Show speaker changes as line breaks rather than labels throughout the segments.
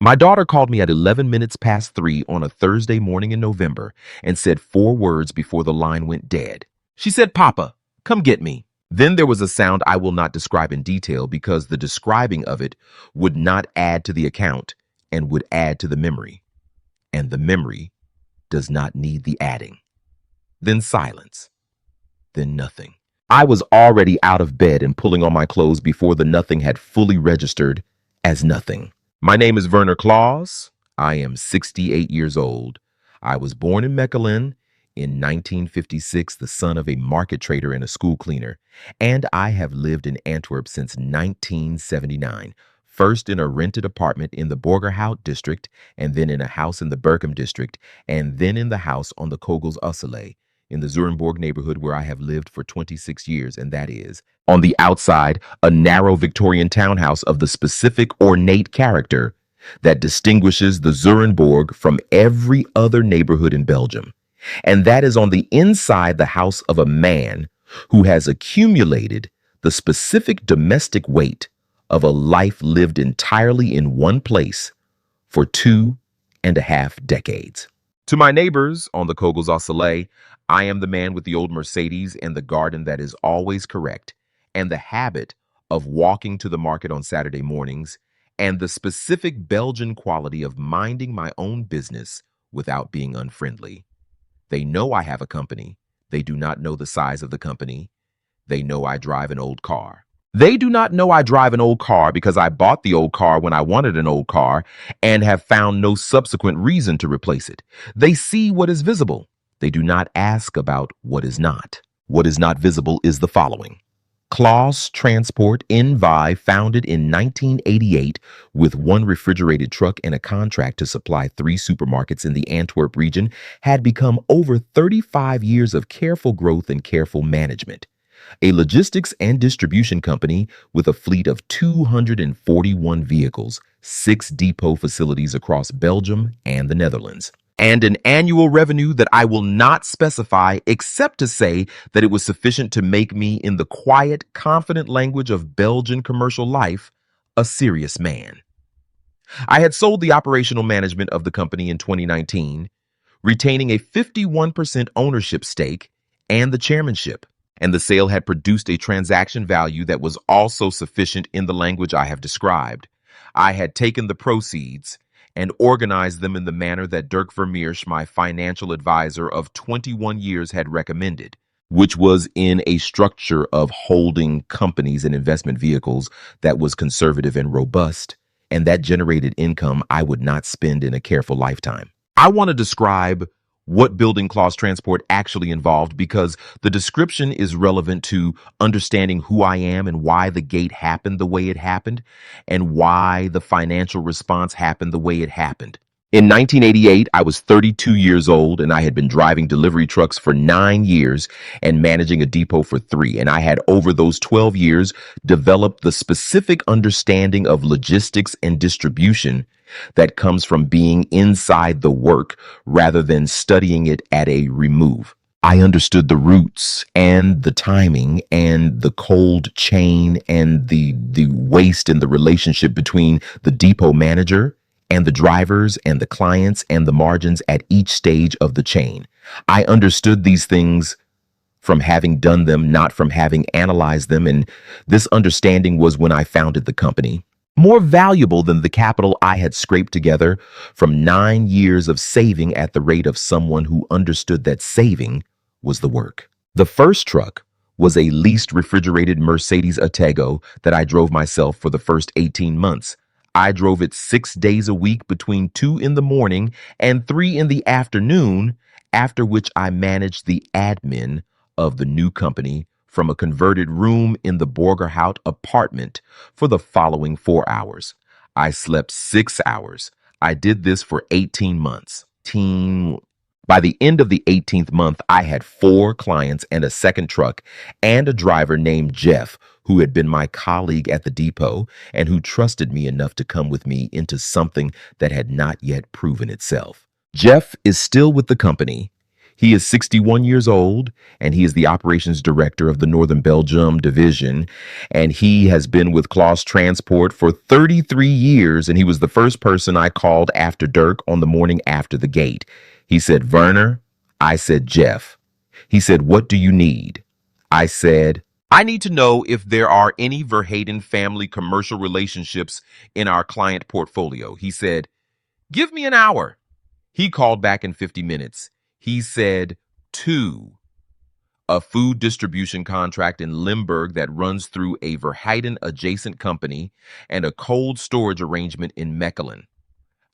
My daughter called me at 11 minutes past 3 on a Thursday morning in November and said 4 words before the line went dead. She said, "Papa, come get me." Then there was a sound I will not describe in detail because the describing of it would not add to the account and would add to the memory. And the memory does not need the adding. Then silence. Then nothing. I was already out of bed and pulling on my clothes before the nothing had fully registered as nothing. My name is Werner Claus. I am 68 years old. I was born in Mechelen in 1956, the son of a market trader and a school cleaner, and I have lived in Antwerp since 1979, first in a rented apartment in the Borgerhout district, and then in a house in the Berkham district, and then in the house on the Kogels Asselé in the Zurenborg neighborhood where I have lived for 26 years, and that is, on the outside, a narrow Victorian townhouse of the specific ornate character that distinguishes the Zurenborg from every other neighborhood in Belgium. And that is on the inside the house of a man who has accumulated the specific domestic weight of a life lived entirely in one place for 2.5 decades. To my neighbors on the Kogels Asselé, I am the man with the old Mercedes and the garden that is always correct, and the habit of walking to the market on Saturday mornings, and the specific Belgian quality of minding my own business without being unfriendly. They know I have a company. They do not know the size of the company. They know I drive an old car. They do not know I drive an old car because I bought the old car when I wanted an old car and have found no subsequent reason to replace it. They see what is visible. They do not ask about what is not. What is not visible is the following. Claus Transport NV, founded in 1988 with one refrigerated truck and a contract to supply 3 supermarkets in the Antwerp region, had become over 35 years of careful growth and careful management. A logistics and distribution company with a fleet of 241 vehicles, 6 depot facilities across Belgium and the Netherlands, and an annual revenue that I will not specify except to say that it was sufficient to make me, in the quiet, confident language of Belgian commercial life, a serious man. I had sold the operational management of the company in 2019, retaining a 51% ownership stake and the chairmanship, and the sale had produced a transaction value that was also sufficient in the language I have described. I had taken the proceeds and organized them in the manner that Dirk Vermeersch, my financial advisor of 21 years, had recommended, which was in a structure of holding companies and investment vehicles that was conservative and robust, and that generated income I would not spend in a careful lifetime. I want to describe what building Claus Transport actually involved because the description is relevant to understanding who I am and why the gate happened the way it happened and why the financial response happened the way it happened. In 1988, I was 32 years old and I had been driving delivery trucks for 9 years and managing a depot for 3. And I had, over those 12 years, developed the specific understanding of logistics and distribution that comes from being inside the work rather than studying it at a remove. I understood the roots and the timing and the cold chain and the waste and the relationship between the depot manager and the drivers and the clients and the margins at each stage of the chain. I understood these things from having done them, not from having analyzed them. And this understanding was, when I founded the company, more valuable than the capital I had scraped together from 9 years of saving at the rate of someone who understood that saving was the work. The first truck was a leased refrigerated Mercedes Atego that I drove myself for the first 18 months. I drove it 6 days a week between 2 in the morning and 3 in the afternoon, after which I managed the admin of the new company from a converted room in the Borgerhout apartment for the following 4 hours. I slept 6 hours. I did this for 18 months. By the end of the 18th month, I had 4 clients and a second truck and a driver named Jeff, who had been my colleague at the depot and who trusted me enough to come with me into something that had not yet proven itself. Jeff is still with the company. He is 61 years old, and he is the operations director of the Northern Belgium division. And he has been with Claus Transport for 33 years, and he was the first person I called after Dirk on the morning after the gate. He said, Werner. I said, Jeff. He said, what do you need? I said, I need to know if there are any Verheyden family commercial relationships in our client portfolio. He said, give me an hour. He called back in 50 minutes. He said, two. A food distribution contract in Limburg that runs through a Verheyden adjacent company and a cold storage arrangement in Mechelen.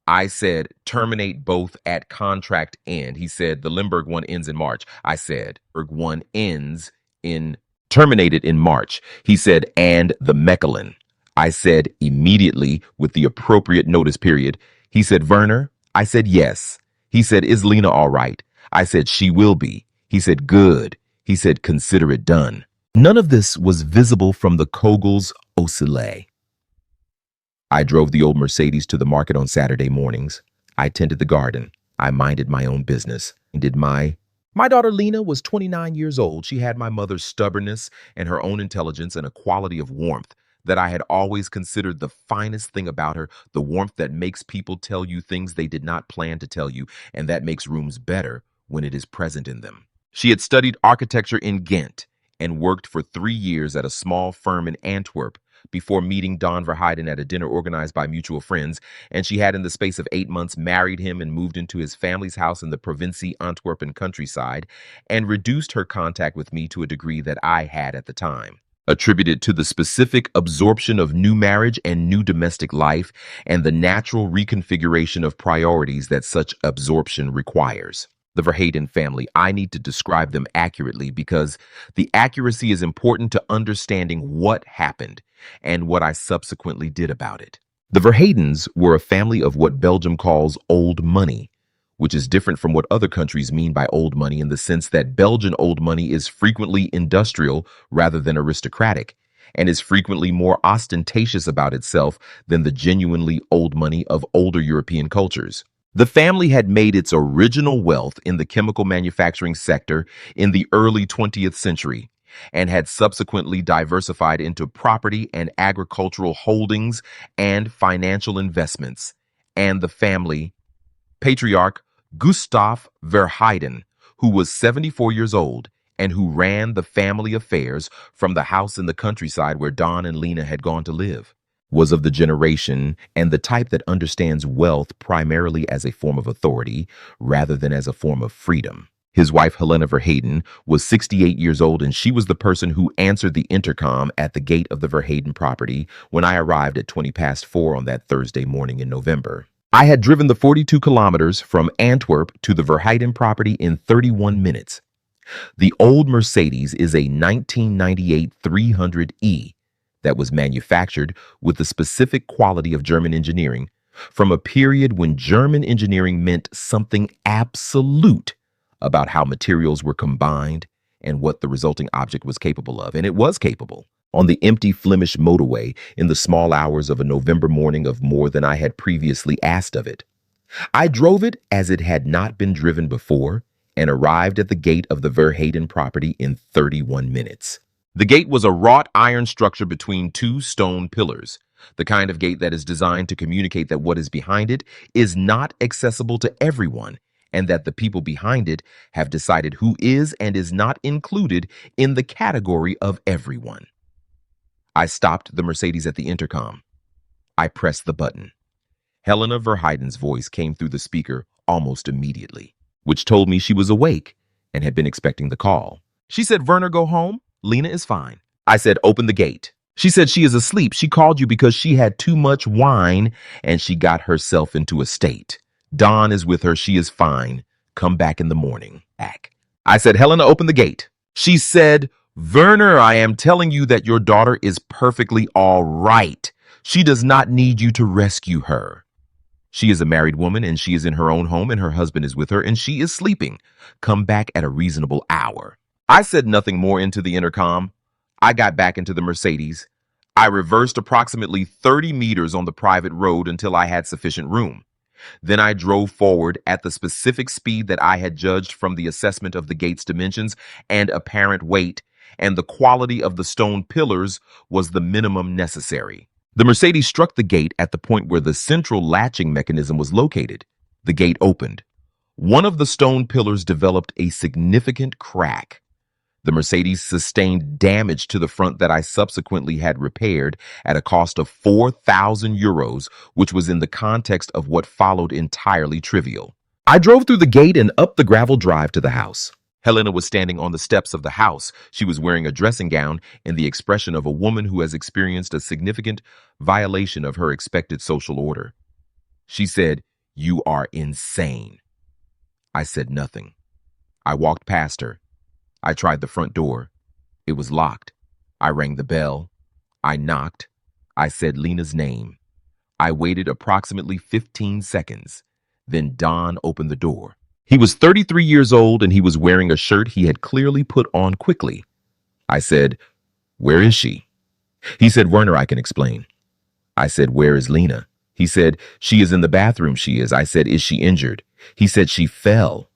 I said, terminate both at contract end. He said, the Limburg one ends in March. I said, Limburg one ends in terminated in March. He said, and the Mechelen. I said, immediately with the appropriate notice period. He said, Werner. I said, yes. He said, is Lena all right? I said, she will be. He said, good. He said, consider it done. None of this was visible from the Kogels Osile. I drove the old Mercedes to the market on Saturday mornings. I tended the garden. I minded my own business. My daughter Lena was 29 years old. She had my mother's stubbornness and her own intelligence and a quality of warmth that I had always considered the finest thing about her, the warmth that makes people tell you things they did not plan to tell you, and that makes rooms better when it is present in them. She had studied architecture in Ghent and worked for 3 years at a small firm in Antwerp before meeting Don Verheyden at a dinner organized by mutual friends, and she had in the space of 8 months married him and moved into his family's house in the Provincie Antwerpen countryside and reduced her contact with me to a degree that I had at the time, attributed to the specific absorption of new marriage and new domestic life and the natural reconfiguration of priorities that such absorption requires. The Verheyden family, I need to describe them accurately because the accuracy is important to understanding what happened and what I subsequently did about it. The Verheydens were a family of what Belgium calls old money, which is different from what other countries mean by old money in the sense that Belgian old money is frequently industrial rather than aristocratic and is frequently more ostentatious about itself than the genuinely old money of older European cultures. The family had made its original wealth in the chemical manufacturing sector in the early 20th century and had subsequently diversified into property and agricultural holdings and financial investments. And the family, patriarch Gustav Verheyden, who was 74 years old and who ran the family affairs from the house in the countryside where Don and Lena had gone to live, was of the generation and the type that understands wealth primarily as a form of authority rather than as a form of freedom. His wife, Helena Verheyden, was 68 years old, and she was the person who answered the intercom at the gate of the Verheyden property when I arrived at 4:20 on that Thursday morning in November. I had driven the 42 kilometers from Antwerp to the Verheyden property in 31 minutes. The old Mercedes is a 1998 300E that was manufactured with the specific quality of German engineering from a period when German engineering meant something absolute about how materials were combined and what the resulting object was capable of. And it was capable. On the empty Flemish motorway in the small hours of a November morning of more than I had previously asked of it. I drove it as it had not been driven before and arrived at the gate of the Verheyden property in 31 minutes. The gate was a wrought iron structure between two stone pillars, the kind of gate that is designed to communicate that what is behind it is not accessible to everyone, and that the people behind it have decided who is and is not included in the category of everyone. I stopped the Mercedes at the intercom. I pressed the button. Helena Verheyden's voice came through the speaker almost immediately, which told me she was awake and had been expecting the call. She said, Werner, go home. Lena is fine. I said, open the gate. She said she is asleep. She called you because she had too much wine and she got herself into a state. Don is with her. She is fine. Come back in the morning. Back. I said, Helena, open the gate. She said, Werner, I am telling you that your daughter is perfectly all right. She does not need you to rescue her. She is a married woman and she is in her own home and her husband is with her and she is sleeping. Come back at a reasonable hour. I said nothing more into the intercom. I got back into the Mercedes. I reversed approximately 30 meters on the private road until I had sufficient room. Then I drove forward at the specific speed that I had judged from the assessment of the gate's dimensions and apparent weight, and the quality of the stone pillars was the minimum necessary. The Mercedes struck the gate at the point where the central latching mechanism was located. The gate opened. One of the stone pillars developed a significant crack. The Mercedes sustained damage to the front that I subsequently had repaired at a cost of 4,000 euros, which was in the context of what followed entirely trivial. I drove through the gate and up the gravel drive to the house. Helena was standing on the steps of the house. She was wearing a dressing gown and the expression of a woman who has experienced a significant violation of her expected social order. She said, "You are insane." I said nothing. I walked past her. I tried the front door. It was locked. I rang the bell. I knocked. I said Lena's name. I waited approximately 15 seconds. Then Don opened the door. He was 33 years old and he was wearing a shirt he had clearly put on quickly. I said, "Where is she?" He said, "Werner, I can explain." I said, "Where is Lena?" He said, "She is in the bathroom, she is." I said, "Is she injured?" He said, "She fell."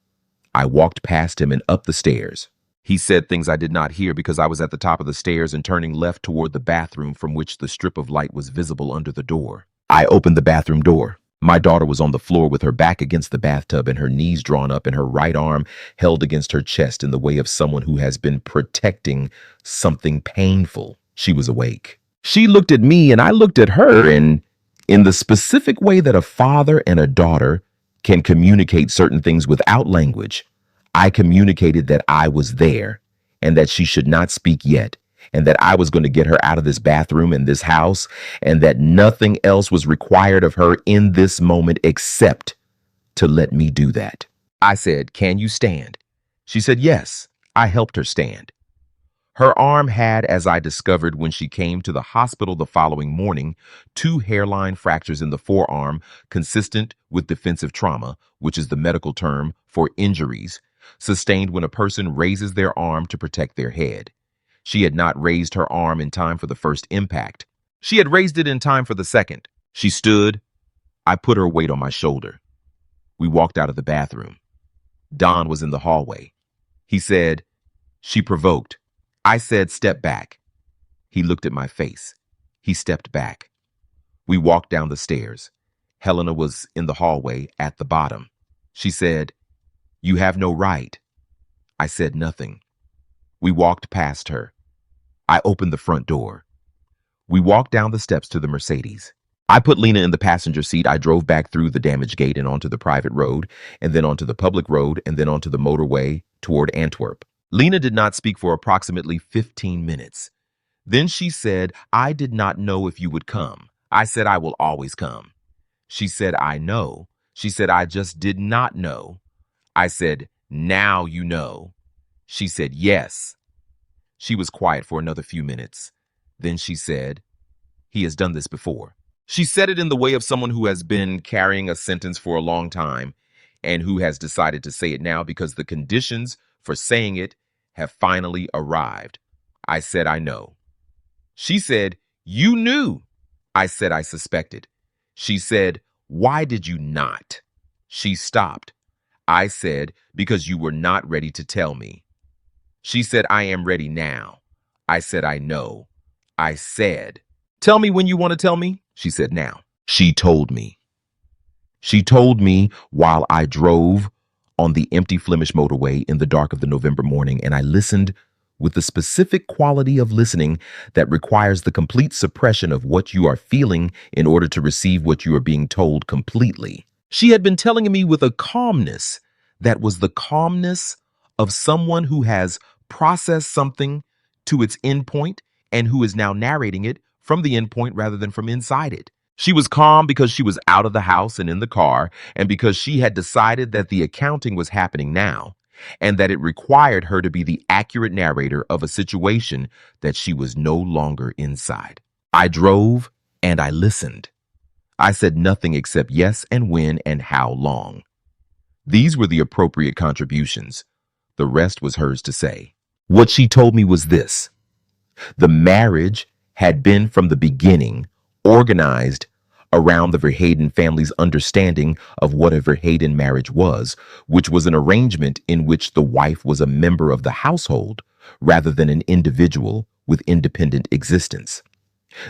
I walked past him and up the stairs. He said things I did not hear because I was at the top of the stairs and turning left toward the bathroom from which the strip of light was visible under the door. I opened the bathroom door. My daughter was on the floor with her back against the bathtub and her knees drawn up and her right arm held against her chest in the way of someone who has been protecting something painful. She was awake. She looked at me and I looked at her, and in the specific way that a father and a daughter can communicate certain things without language, I communicated that I was there and that she should not speak yet, and that I was going to get her out of this bathroom and this house, and that nothing else was required of her in this moment except to let me do that. I said, "Can you stand?" She said, "Yes." I helped her stand. Her arm had, as I discovered when she came to the hospital the following morning, 2 hairline fractures in the forearm consistent with defensive trauma, which is the medical term for injuries sustained when a person raises their arm to protect their head. She had not raised her arm in time for the first impact. She had raised it in time for the second. She stood. I put her weight on my shoulder. We walked out of the bathroom. Don was in the hallway. He said, "She provoked." I said, "Step back." He looked at my face. He stepped back. We walked down the stairs. Helena was in the hallway at the bottom. She said, "You have no right." I said nothing. We walked past her. I opened the front door. We walked down the steps to the Mercedes. I put Lena in the passenger seat. I drove back through the damaged gate and onto the private road, and then onto the public road, and then onto the motorway toward Antwerp. Lena did not speak for approximately 15 minutes. Then she said, "I did not know if you would come." I said, "I will always come." She said, "I know." She said, "I just did not know." I said, "Now you know." She said, "Yes." She was quiet for another few minutes. Then she said, "He has done this before." She said it in the way of someone who has been carrying a sentence for a long time and who has decided to say it now because the conditions for saying it have finally arrived. I said, "I know." She said, "You knew." I said, "I suspected." She said, "Why did you not?" She stopped. I said, "Because you were not ready to tell me." She said, "I am ready now." I said, "I know." I said, "Tell me when you want to tell me." She said, "Now." She told me. She told me while I drove on the empty Flemish motorway in the dark of the November morning, and I listened with the specific quality of listening that requires the complete suppression of what you are feeling in order to receive what you are being told completely. She had been telling me with a calmness that was the calmness of someone who has processed something to its endpoint and who is now narrating it from the endpoint rather than from inside it. She was calm because she was out of the house and in the car, and because she had decided that the accounting was happening now, and that it required her to be the accurate narrator of a situation that she was no longer inside. I drove and I listened. I said nothing except yes and when and how long. These were the appropriate contributions. The rest was hers to say. What she told me was this: the marriage had been from the beginning organized around the Verheyden family's understanding of what a Verheyden marriage was, which was an arrangement in which the wife was a member of the household rather than an individual with independent existence.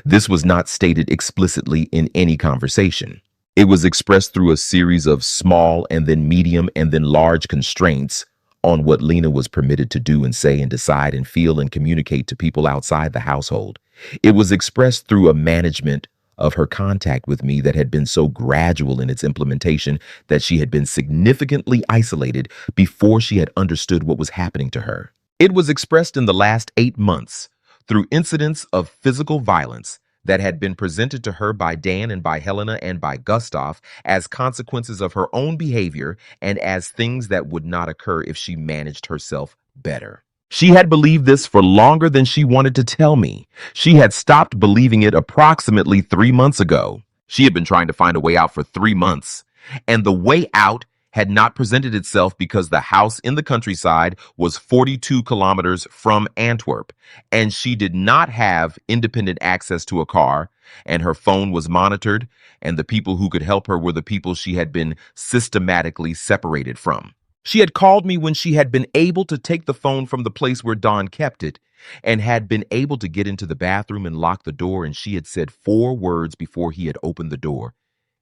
This was not stated explicitly in any conversation. It was expressed through a series of small and then medium and then large constraints on what Lena was permitted to do and say and decide and feel and communicate to people outside the household. It was expressed through a management of her contact with me that had been so gradual in its implementation that she had been significantly isolated before she had understood what was happening to her. It was expressed in the last 8 months through incidents of physical violence that had been presented to her by Dan and by Helena and by Gustav as consequences of her own behavior and as things that would not occur if she managed herself better. She had believed this for longer than she wanted to tell me. She had stopped believing it approximately 3 months ago. She had been trying to find a way out for 3 months, and the way out had not presented itself because the house in the countryside was 42 kilometers from Antwerp, and she did not have independent access to a car, and her phone was monitored, and the people who could help her were the people she had been systematically separated from. She had called me when she had been able to take the phone from the place where Don kept it and had been able to get into the bathroom and lock the door, and she had said 4 words before he had opened the door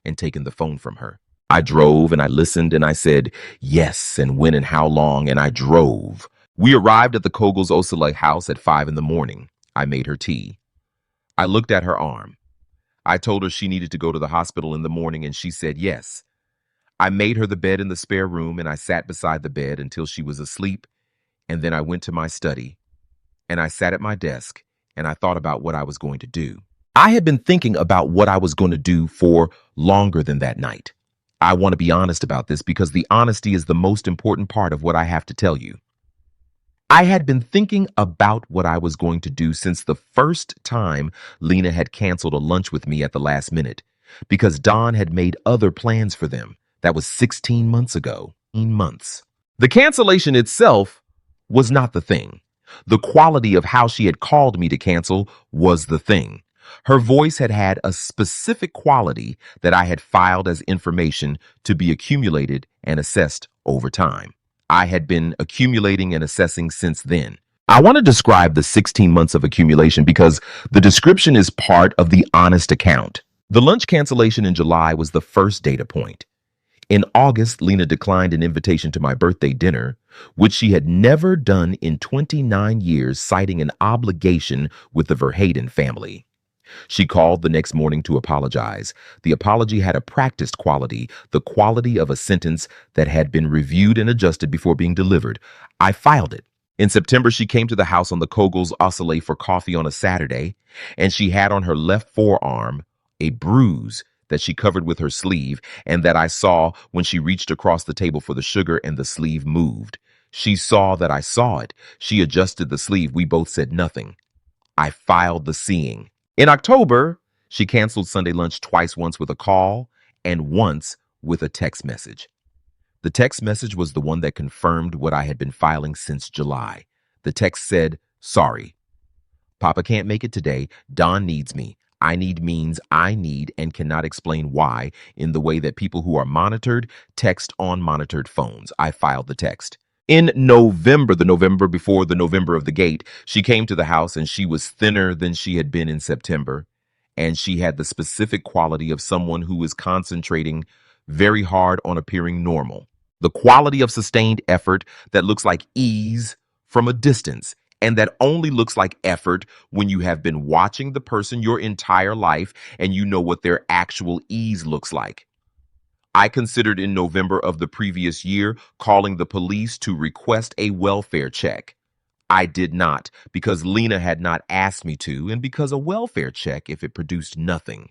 and taken the phone from her. I drove and I listened and I said yes and when and how long, and I drove. We arrived at the Kogels Osele house at 5 in the morning. I made her tea. I looked at her arm. I told her she needed to go to the hospital in the morning, and she said yes. I made her the bed in the spare room, and I sat beside the bed until she was asleep, and then I went to my study, and I sat at my desk, and I thought about what I was going to do. I had been thinking about what I was going to do for longer than that night. I want to be honest about this because the honesty is the most important part of what I have to tell you. I had been thinking about what I was going to do since the first time Lena had canceled a lunch with me at the last minute because Don had made other plans for them. That was 16 months ago. 16 months. The cancellation itself was not the thing. The quality of how she had called me to cancel was the thing. Her voice had had a specific quality that I had filed as information to be accumulated and assessed over time. I had been accumulating and assessing since then. I want to describe the 16 months of accumulation because the description is part of the honest account. The lunch cancellation in July was the first data point. In August, Lena declined an invitation to my birthday dinner, which she had never done in 29 years, citing an obligation with the Verheyden family. She called the next morning to apologize. The apology had a practiced quality, the quality of a sentence that had been reviewed and adjusted before being delivered. I filed it. In September, she came to the house on the Kogels Osele for coffee on a Saturday, and she had on her left forearm a bruise that she covered with her sleeve and that I saw when she reached across the table for the sugar and the sleeve moved. She saw that I saw it. She adjusted the sleeve. We both said nothing. I filed the seeing. In October, she canceled Sunday lunch twice, once with a call and once with a text message. The text message was the one that confirmed what I had been filing since July. The text said, "Sorry. Papa can't make it today. Don needs me. I need means I need and cannot explain why in the way that people who are monitored text on monitored phones." I filed the text. In November, the November before the November of the gate, she came to the house and she was thinner than she had been in September. And she had the specific quality of someone who is concentrating very hard on appearing normal. The quality of sustained effort that looks like ease from a distance, and that only looks like effort when you have been watching the person your entire life and you know what their actual ease looks like. I considered in November of the previous year calling the police to request a welfare check. I did not because Lena had not asked me to, and because a welfare check, if it produced nothing,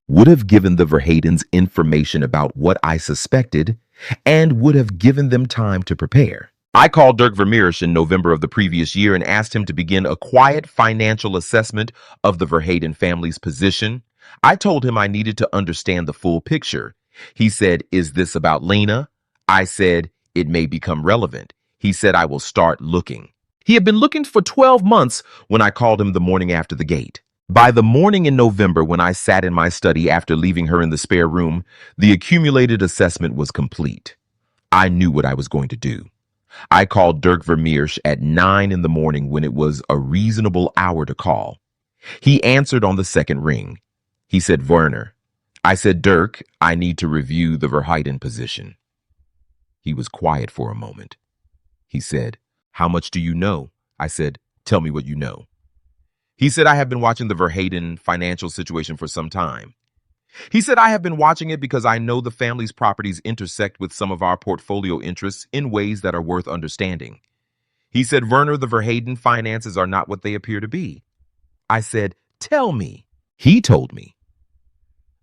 would have given the Verheydens information about what I suspected and would have given them time to prepare. I called Dirk Vermeerish in November of the previous year and asked him to begin a quiet financial assessment of the Verheyden family's position. I told him I needed to understand the full picture. He said, "Is this about Lena?" I said, "It may become relevant." He said, "I will start looking." He had been looking for 12 months when I called him the morning after the gate. By the morning in November, when I sat in my study after leaving her in the spare room, the accumulated assessment was complete. I knew what I was going to do. I called Dirk Vermeersch at 9 in the morning when it was a reasonable hour to call. He answered on the second ring. He said, Werner. I said, Dirk, I need to review the Verheiden position. He was quiet for a moment. He said, how much do you know? I said, tell me what you know. He said, I have been watching the Verheiden financial situation for some time. He said, I have been watching it because I know the family's properties intersect with some of our portfolio interests in ways that are worth understanding. He said, Werner, the Verheiden finances are not what they appear to be. I said, tell me. He told me.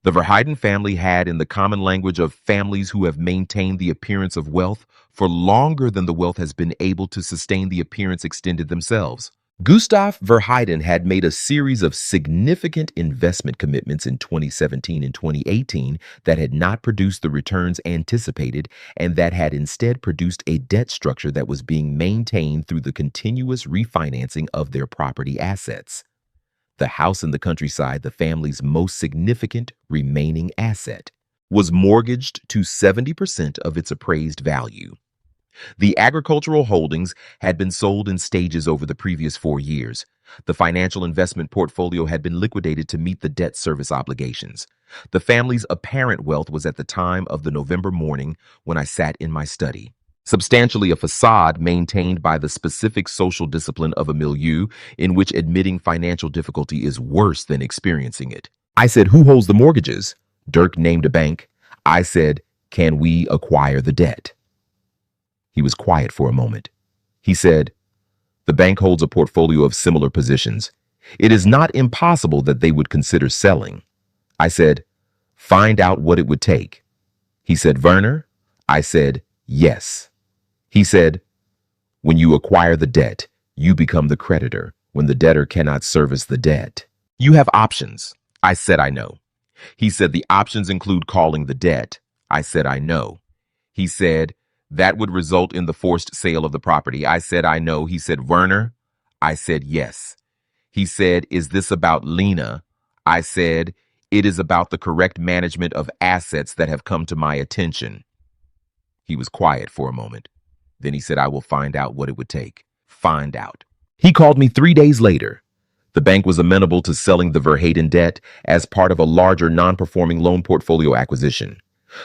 The Verheiden family had, in the common language of families who have maintained the appearance of wealth for longer than the wealth has been able to sustain the appearance extended themselves. Gustav Verheiden had made a series of significant investment commitments in 2017 and 2018 that had not produced the returns anticipated and that had instead produced a debt structure that was being maintained through the continuous refinancing of their property assets. The house in the countryside, the family's most significant remaining asset, was mortgaged to 70% of its appraised value. The agricultural holdings had been sold in stages over the previous 4 years. The financial investment portfolio had been liquidated to meet the debt service obligations. The family's apparent wealth was at the time of the November morning when I sat in my study. Substantially a facade maintained by the specific social discipline of a milieu in which admitting financial difficulty is worse than experiencing it. I said, who holds the mortgages? Dirk named a bank. I said, can we acquire the debt? He was quiet for a moment. He said, the bank holds a portfolio of similar positions. It is not impossible that they would consider selling. I said, find out what it would take. He said, Werner? I said, yes. He said, when you acquire the debt, you become the creditor when the debtor cannot service the debt. You have options. I said, I know. He said, the options include calling the debt. I said, I know. He said, that would result in the forced sale of the property. I said, I know. He said, Werner? I said, yes. He said, is this about Lena? I said, it is about the correct management of assets that have come to my attention. He was quiet for a moment. Then he said, I will find out what it would take. Find out. He called me 3 days later. The bank was amenable to selling the Verheiden debt as part of a larger non-performing loan portfolio acquisition.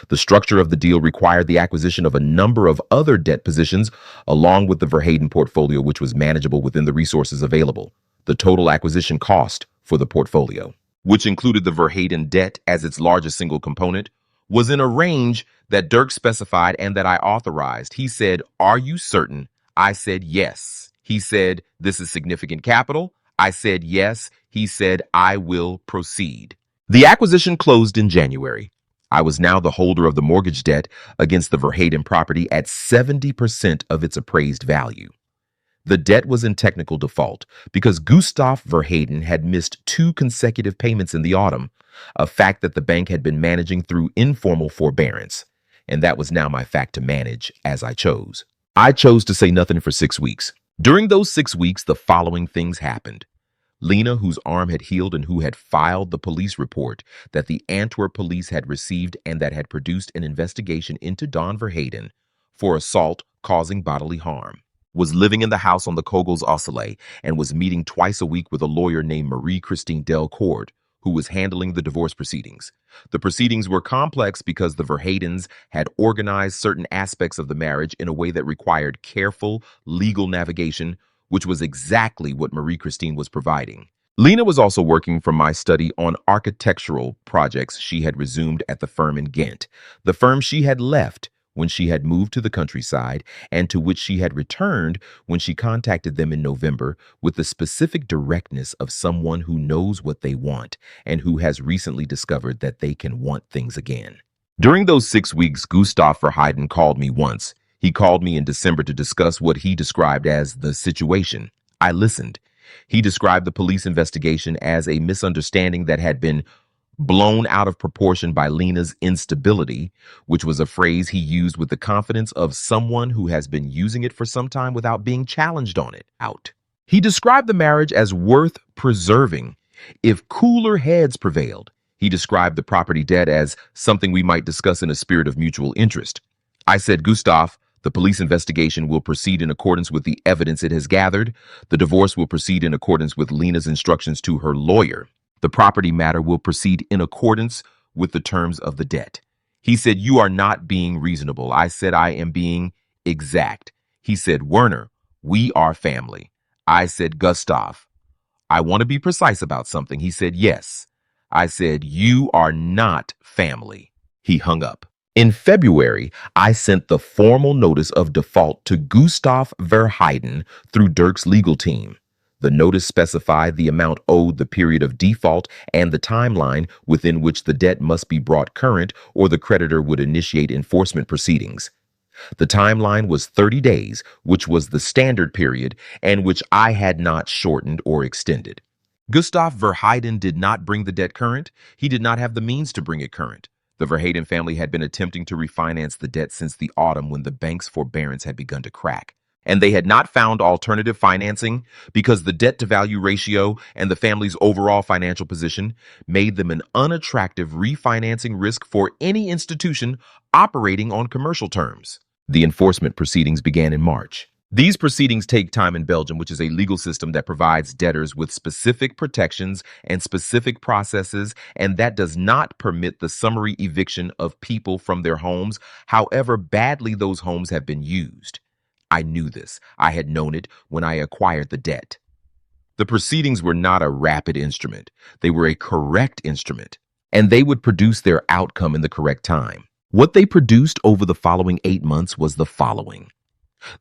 The structure of the deal required the acquisition of a number of other debt positions along with the Verheiden portfolio, which was manageable within the resources available. The total acquisition cost for the portfolio, which included the Verheiden debt as its largest single component, was in a range that Dirk specified and that I authorized. He said, are you certain? I said, yes. He said, this is significant capital. I said, yes. He said, I will proceed. The acquisition closed in January. I was now the holder of the mortgage debt against the Verheiden property at 70% of its appraised value. The debt was in technical default because Gustav Verheiden had missed 2 consecutive payments in the autumn, a fact that the bank had been managing through informal forbearance. And that was now my fact to manage as I chose. I chose to say nothing for 6 weeks. During those 6 weeks, the following things happened. Lena, whose arm had healed and who had filed the police report that the Antwerp police had received and that had produced an investigation into Don Verheiden for assault causing bodily harm, was living in the house on the Kogels Osselay and was meeting twice a week with a lawyer named Marie-Christine Delcourt, who was handling the divorce proceedings. The proceedings were complex because the Verheidens had organized certain aspects of the marriage in a way that required careful legal navigation, which was exactly what Marie-Christine was providing. Lena was also working from my study on architectural projects she had resumed at the firm in Ghent, the firm she had left when she had moved to the countryside and to which she had returned when she contacted them in November with the specific directness of someone who knows what they want and who has recently discovered that they can want things again. During those 6 weeks, Gustav Verheiden called me once. He called me in December to discuss what he described as the situation. I listened. He described the police investigation as a misunderstanding that had been blown out of proportion by Lena's instability, which was a phrase he used with the confidence of someone who has been using it for some time without being challenged on it. Out. He described the marriage as worth preserving. If cooler heads prevailed, he described the property debt as something we might discuss in a spirit of mutual interest. I said, Gustav, the police investigation will proceed in accordance with the evidence it has gathered. The divorce will proceed in accordance with Lena's instructions to her lawyer. The property matter will proceed in accordance with the terms of the debt. He said, you are not being reasonable. I said, I am being exact. He said, Werner, we are family. I said, Gustav, I want to be precise about something. He said, yes. I said, you are not family. He hung up. In February, I sent the formal notice of default to Gustav Verheiden through Dirk's legal team. The notice specified the amount owed, the period of default, and the timeline within which the debt must be brought current or the creditor would initiate enforcement proceedings. The timeline was 30 days, which was the standard period and which I had not shortened or extended. Gustav Verheiden did not bring the debt current. He did not have the means to bring it current. The Verheiden family had been attempting to refinance the debt since the autumn when the bank's forbearance had begun to crack. And they had not found alternative financing because the debt-to-value ratio and the family's overall financial position made them an unattractive refinancing risk for any institution operating on commercial terms. The enforcement proceedings began in March. These proceedings take time in Belgium, which is a legal system that provides debtors with specific protections and specific processes, and that does not permit the summary eviction of people from their homes, however badly those homes have been used. I knew this. I had known it when I acquired the debt. The proceedings were not a rapid instrument. They were a correct instrument, and they would produce their outcome in the correct time. What they produced over the following 8 months was the following.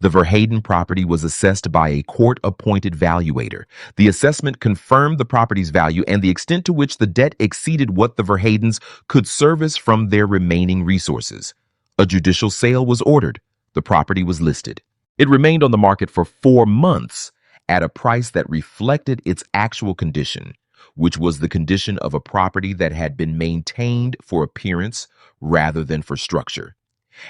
The Verheiden property was assessed by a court-appointed valuator. The assessment confirmed the property's value and the extent to which the debt exceeded what the Verheidens could service from their remaining resources. A judicial sale was ordered. The property was listed. It remained on the market for 4 months at a price that reflected its actual condition, which was the condition of a property that had been maintained for appearance rather than for structure,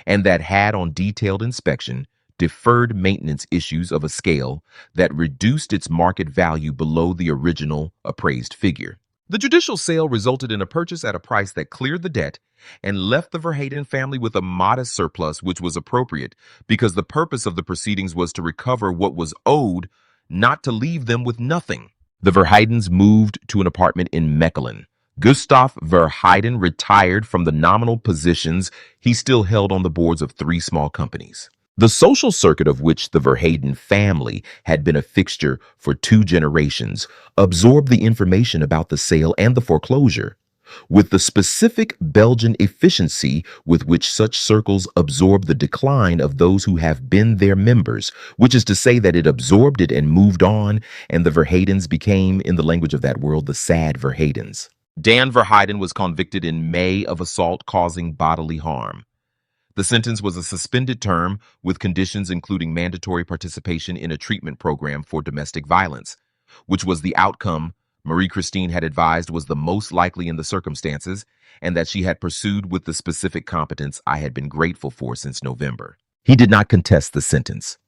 and that had on detailed inspection deferred maintenance issues of a scale that reduced its market value below the original appraised figure. The judicial sale resulted in a purchase at a price that cleared the debt and left the Verheiden family with a modest surplus, which was appropriate because the purpose of the proceedings was to recover what was owed, not to leave them with nothing. The Verheidens moved to an apartment in Mechelen. Gustav Verheiden retired from the nominal positions he still held on the boards of 3 small companies. The social circuit of which the Verheiden family had been a fixture for 2 generations absorbed the information about the sale and the foreclosure. With the specific Belgian efficiency with which such circles absorb the decline of those who have been their members, which is to say that it absorbed it and moved on, and the Verheidens became, in the language of that world, the sad Verheidens. Dan Verheiden was convicted in May of assault causing bodily harm. The sentence was a suspended term with conditions including mandatory participation in a treatment program for domestic violence, which was the outcome Marie-Christine had advised was the most likely in the circumstances and that she had pursued with the specific competence I had been grateful for since November. He did not contest the sentence.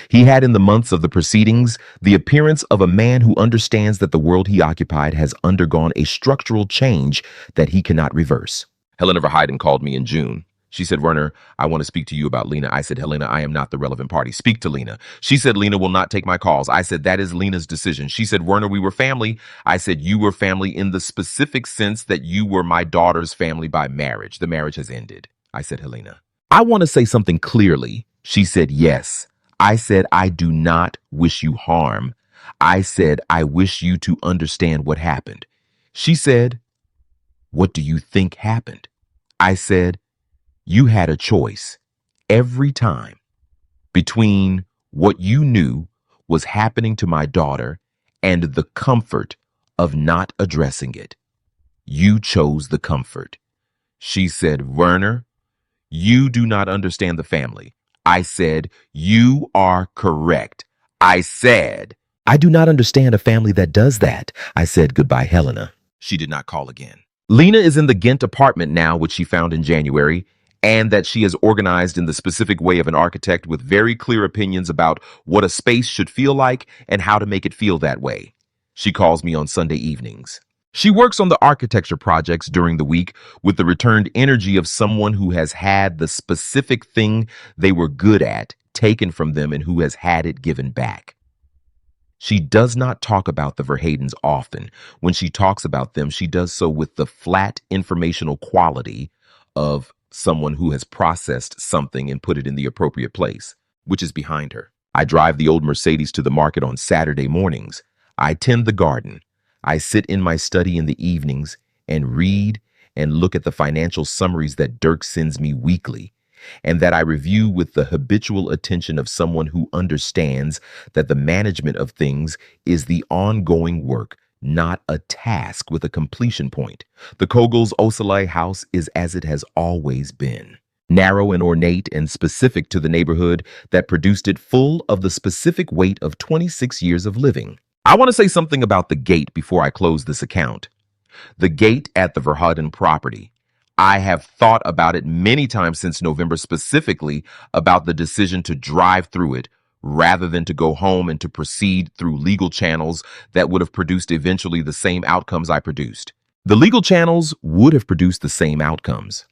He had in the months of the proceedings the appearance of a man who understands that the world he occupied has undergone a structural change that he cannot reverse. Helena Verheiden called me in June. She said, Werner, I want to speak to you about Lena. I said, Helena, I am not the relevant party. Speak to Lena. She said, Lena will not take my calls. I said, that is Lena's decision. She said, Werner, we were family. I said, you were family in the specific sense that you were my daughter's family by marriage. The marriage has ended. I said, Helena, I want to say something clearly. She said, yes. I said, I do not wish you harm. I said, I wish you to understand what happened. She said, what do you think happened? I said, you had a choice every time between what you knew was happening to my daughter and the comfort of not addressing it. You chose the comfort. She said, Werner, you do not understand the family. I said, you are correct. I said, I do not understand a family that does that. I said, goodbye, Helena. She did not call again. Lena is in the Ghent apartment now, which she found in January, and that she has organized in the specific way of an architect with very clear opinions about what a space should feel like and how to make it feel that way. She calls me on Sunday evenings. She works on the architecture projects during the week with the returned energy of someone who has had the specific thing they were good at taken from them and who has had it given back. She does not talk about the Verhadens often. When she talks about them, she does so with the flat informational quality of someone who has processed something and put it in the appropriate place, which is behind her. I drive the old Mercedes to the market on Saturday mornings. I tend the garden. I sit in my study in the evenings and read and look at the financial summaries that Dirk sends me weekly, and that I review with the habitual attention of someone who understands that the management of things is the ongoing work, not a task with a completion point. The Kogels Osalai house is as it has always been. Narrow and ornate and specific to the neighborhood that produced it, full of the specific weight of 26 years of living. I want to say something about the gate before I close this account. The gate at the Verhaden property. I have thought about it many times since November, specifically about the decision to drive through it rather than to go home and to proceed through legal channels that would have produced eventually the same outcomes I produced. The legal channels would have produced the same outcomes.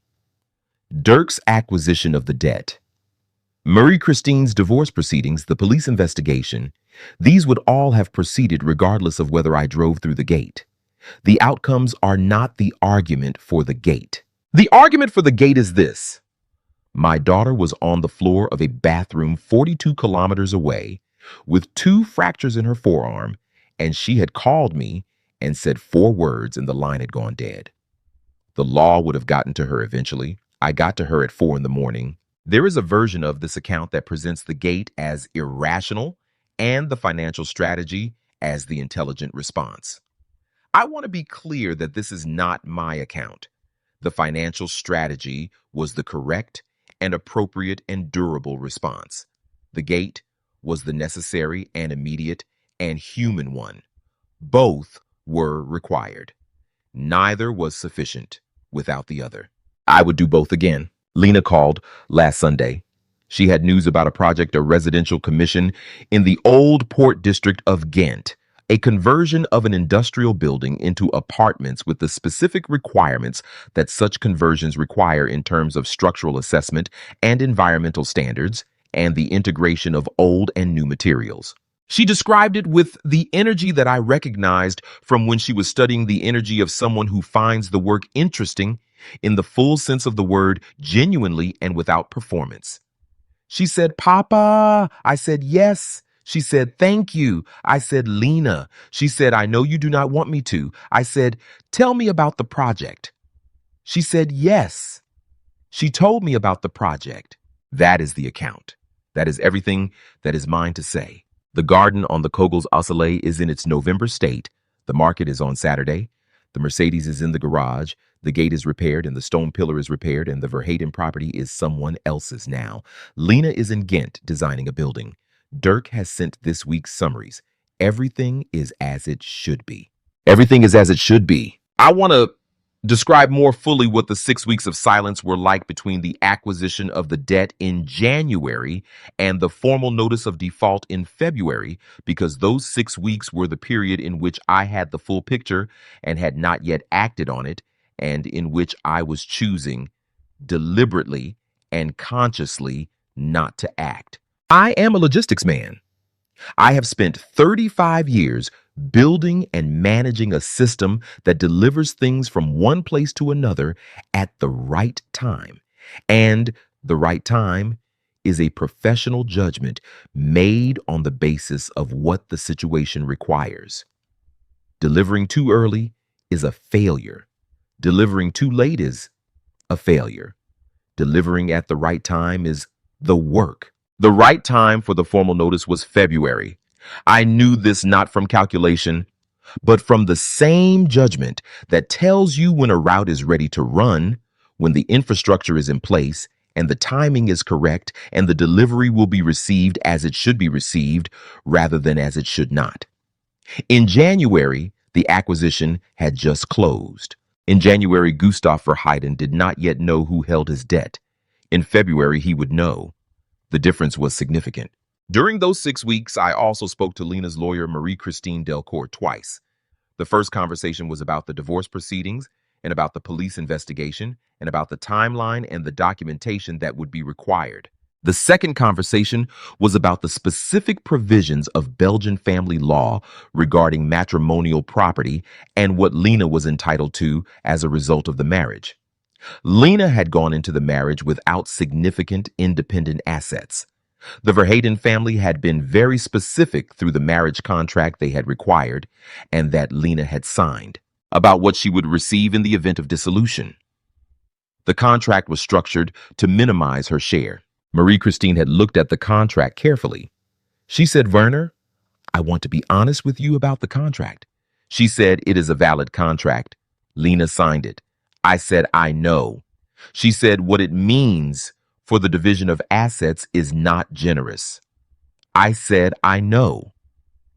Dirk's acquisition of the debt, Marie Christine's divorce proceedings, the police investigation, these would all have proceeded regardless of whether I drove through the gate. The outcomes are not the argument for the gate. The argument for the gate is this. My daughter was on the floor of a bathroom 42 kilometers away with 2 fractures in her forearm, and she had called me and said 4 words and the line had gone dead. The law would have gotten to her eventually. I got to her at 4 in the morning. There is a version of this account that presents the gate as irrational and the financial strategy as the intelligent response. I want to be clear that this is not my account. The financial strategy was the correct and appropriate and durable response. The gate was the necessary and immediate and human one. Both were required. Neither was sufficient without the other. I would do both again. Lena called last Sunday. She had news about a project, a residential commission in the old Port District of Ghent, a conversion of an industrial building into apartments with the specific requirements that such conversions require in terms of structural assessment and environmental standards, and the integration of old and new materials. She described it with the energy that I recognized from when she was studying the energy of someone who finds the work interesting in the full sense of the word, genuinely and without performance. She said, "Papa." I said, "Yes." She said, "Thank you." I said, "Lena." She said, "I know you do not want me to." I said, "Tell me about the project." She said, "Yes." She told me about the project. That is the account. That is everything that is mine to say. The garden on the Kogels Osalai is in its November state. The market is on Saturday. The Mercedes is in the garage. The gate is repaired and the stone pillar is repaired, and the Verhaden property is someone else's now. Lena is in Ghent designing a building. Dirk has sent this week's summaries. Everything is as it should be. Everything is as it should be. I want to describe more fully what the 6 weeks of silence were like between the acquisition of the debt in January and the formal notice of default in February, because those 6 weeks were the period in which I had the full picture and had not yet acted on it, and in which I was choosing deliberately and consciously not to act. I am a logistics man. I have spent 35 years building and managing a system that delivers things from one place to another at the right time. And the right time is a professional judgment made on the basis of what the situation requires. Delivering too early is a failure. Delivering too late is a failure. Delivering at the right time is the work. The right time for the formal notice was February. I knew this not from calculation, but from the same judgment that tells you when a route is ready to run, when the infrastructure is in place, and the timing is correct, and the delivery will be received as it should be received rather than as it should not. In January, the acquisition had just closed. In January, Gustav Verheiden did not yet know who held his debt. In February, he would know. The difference was significant. During those 6 weeks, I also spoke to Lena's lawyer, Marie Christine Delcourt, twice. The first conversation was about the divorce proceedings and about the police investigation and about the timeline and the documentation that would be required. The second conversation was about the specific provisions of Belgian family law regarding matrimonial property and what Lena was entitled to as a result of the marriage. Lena had gone into the marriage without significant independent assets. The Verheyden family had been very specific through the marriage contract they had required and that Lena had signed about what she would receive in the event of dissolution. The contract was structured to minimize her share. Marie Christine had looked at the contract carefully. She said, Werner, I want to be honest with you about the contract. She said, it is a valid contract. Lena signed it. I said, I know. She said, what it means for the division of assets is not generous. I said, I know.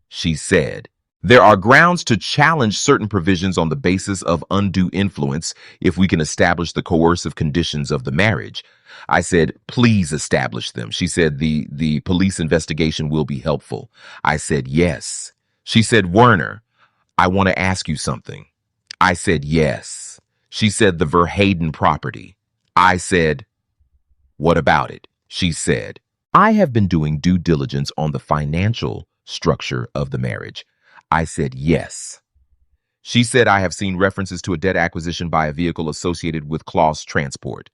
She said, there are grounds to challenge certain provisions on the basis of undue influence if we can establish the coercive conditions of the marriage. I said, please establish them. She said, the police investigation will be helpful. I said, yes. She said, Werner, I want to ask you something. I said, yes. She said, the Verheyden property. I said, what about it? She said, I have been doing due diligence on the financial structure of the marriage. I said, yes. She said, I have seen references to a debt acquisition by a vehicle associated with Claus Transport.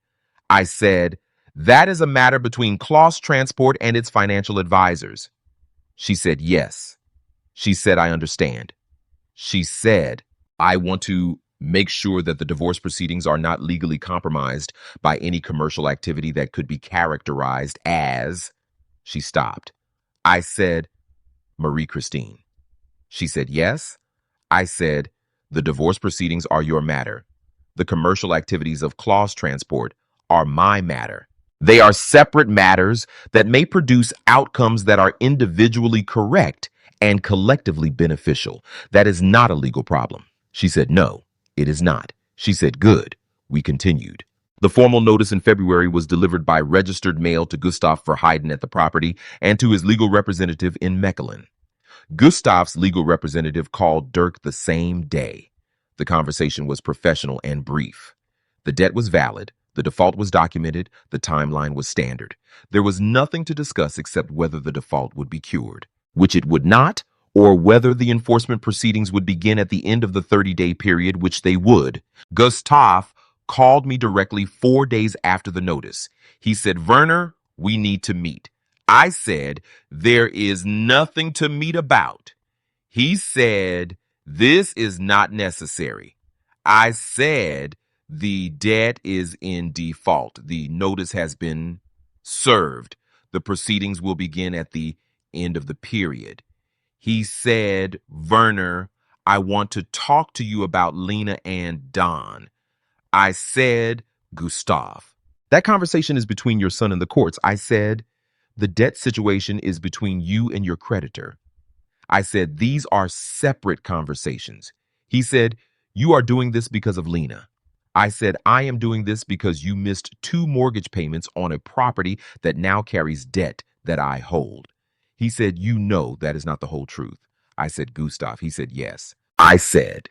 I said, that is a matter between Claus Transport and its financial advisors. She said, yes. She said, I understand. She said, I want to make sure that the divorce proceedings are not legally compromised by any commercial activity that could be characterized as. She stopped. I said, Marie Christine. She said, yes. I said, the divorce proceedings are your matter. The commercial activities of Claus Transport are my matter. They are separate matters that may produce outcomes that are individually correct and collectively beneficial. That is not a legal problem. She said, no, it is not. She said, good. We continued. The formal notice in February was delivered by registered mail to Gustav Verheyden at the property and to his legal representative in Mechelen. Gustav's legal representative called Dirk the same day. The conversation was professional and brief. The debt was valid. The default was documented. The timeline was standard. There was nothing to discuss except whether the default would be cured, which it would not, or whether the enforcement proceedings would begin at the end of the 30-day period, which they would. Gustav called me directly 4 days after the notice. He said, Werner, we need to meet. I said, there is nothing to meet about. He said, this is not necessary. I said, the debt is in default. The notice has been served. The proceedings will begin at the end of the period. He said, Werner, I want to talk to you about Lena and Don. I said, Gustav, that conversation is between your son and the courts. I said, the debt situation is between you and your creditor. I said, these are separate conversations. He said, you are doing this because of Lena. I said, I am doing this because you missed 2 mortgage payments on a property that now carries debt that I hold. He said, you know that is not the whole truth. I said, Gustav. He said, yes. I said,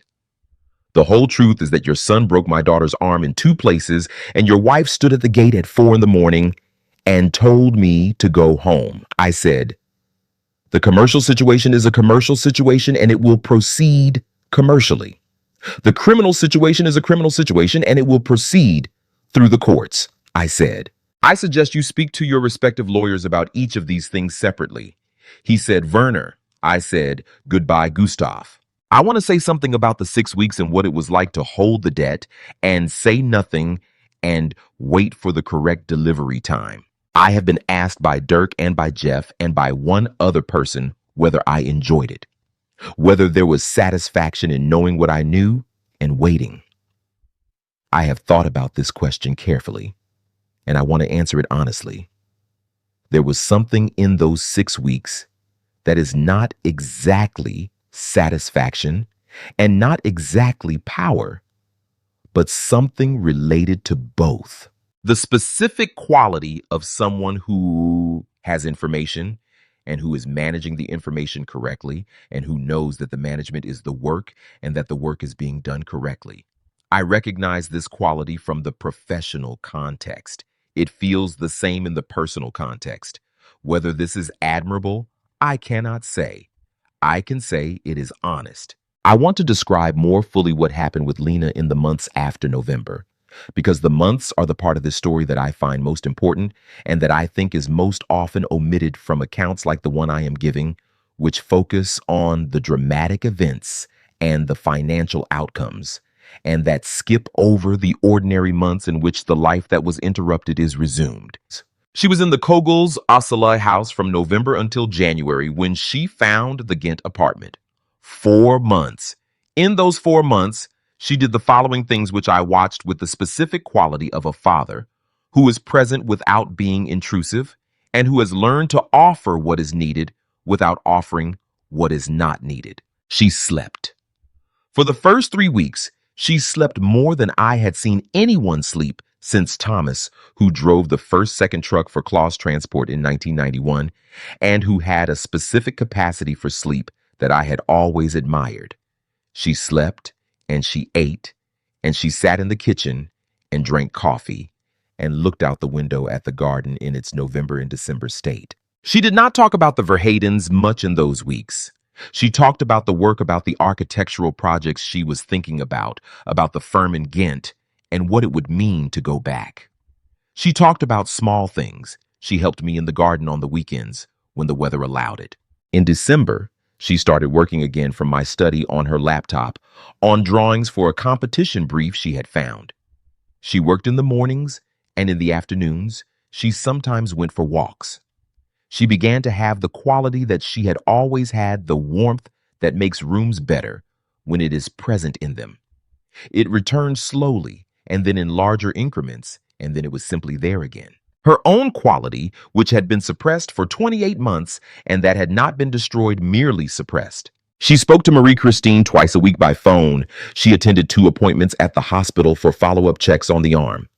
the whole truth is that your son broke my daughter's arm in 2 places and your wife stood at the gate at 4 a.m. and told me to go home. I said, the commercial situation is a commercial situation and it will proceed commercially. The criminal situation is a criminal situation and it will proceed through the courts. I said, I suggest you speak to your respective lawyers about each of these things separately. He said, Werner. I said, goodbye, Gustav. I want to say something about the 6 weeks and what it was like to hold the debt and say nothing and wait for the correct delivery time. I have been asked by Dirk and by Jeff and by one other person whether I enjoyed it, whether there was satisfaction in knowing what I knew and waiting. I have thought about this question carefully, and I want to answer it honestly. There was something in those 6 weeks that is not exactly satisfaction and not exactly power, but something related to both. The specific quality of someone who has information and who is managing the information correctly and who knows that the management is the work and that the work is being done correctly. I recognize this quality from the professional context. It feels the same in the personal context. Whether this is admirable, I cannot say. I can say it is honest. I want to describe more fully what happened with Lena in the months after November, because the months are the part of this story that I find most important and that I think is most often omitted from accounts like the one I am giving, which focus on the dramatic events and the financial outcomes, and that skip over the ordinary months in which the life that was interrupted is resumed. She was in the Kogels Asala house from November until January when she found the Ghent apartment. 4 months. In those 4 months, she did the following things which I watched with the specific quality of a father who is present without being intrusive and who has learned to offer what is needed without offering what is not needed. She slept. For the first 3 weeks, she slept more than I had seen anyone sleep since Thomas, who drove the second truck for Claus Transport in 1991, and who had a specific capacity for sleep that I had always admired. She slept, and she ate, and she sat in the kitchen and drank coffee and looked out the window at the garden in its November and December state. She did not talk about the Verheydens much in those weeks. She talked about the work, about the architectural projects she was thinking about the firm in Ghent, and what it would mean to go back. She talked about small things. She helped me in the garden on the weekends when the weather allowed it. In December, she started working again from my study on her laptop on drawings for a competition brief she had found. She worked in the mornings, and in the afternoons, she sometimes went for walks. She began to have the quality that she had always had, the warmth that makes rooms better when it is present in them. It returned slowly and then in larger increments, and then it was simply there again. Her own quality, which had been suppressed for 28 months and that had not been destroyed, merely suppressed. She spoke to Marie Christine twice a week by phone. She attended 2 appointments at the hospital for follow-up checks on the arm.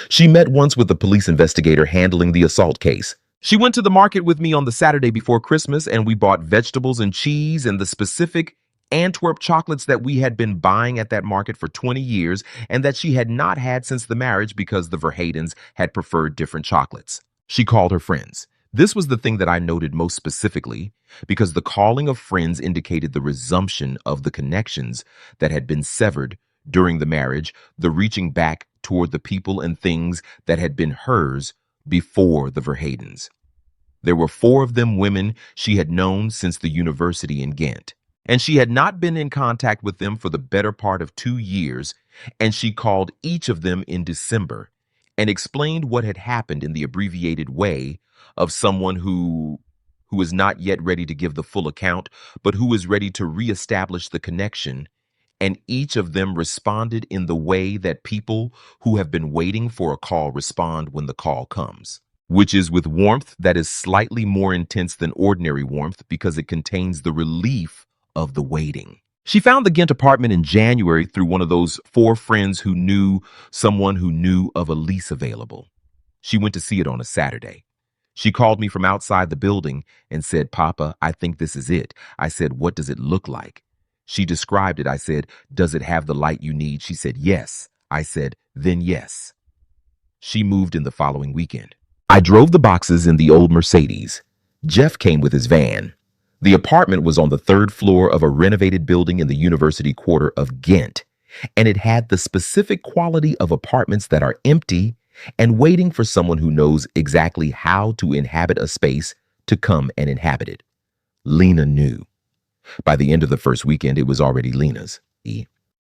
She met once with the police investigator handling the assault case. She went to the market with me on the Saturday before Christmas, and we bought vegetables and cheese and the specific Antwerp chocolates that we had been buying at that market for 20 years and that she had not had since the marriage because the Verheydens had preferred different chocolates. She called her friends. This was the thing that I noted most specifically because the calling of friends indicated the resumption of the connections that had been severed during the marriage, the reaching back toward the people and things that had been hers before the Verheydens. There were 4 of them women she had known since the university in Ghent, and she had not been in contact with them for the better part of 2 years, and she called each of them in December and explained what had happened in the abbreviated way of someone who is not yet ready to give the full account, but who is ready to reestablish the connection. And each of them responded in the way that people who have been waiting for a call respond when the call comes, which is with warmth that is slightly more intense than ordinary warmth because it contains the relief of the waiting. She found the Ghent apartment in January through one of those 4 friends who knew someone who knew of a lease available. She went to see it on a Saturday. She called me from outside the building and said, "Papa, I think this is it." I said, "What does it look like?" She described it. I said, "Does it have the light you need?" She said, "Yes." I said, "Then yes." She moved in the following weekend. I drove the boxes in the old Mercedes. Jeff came with his van. The apartment was on the 3rd floor of a renovated building in the University Quarter of Ghent, and it had the specific quality of apartments that are empty and waiting for someone who knows exactly how to inhabit a space to come and inhabit it. Lena knew. By the end of the first weekend, it was already Lena's.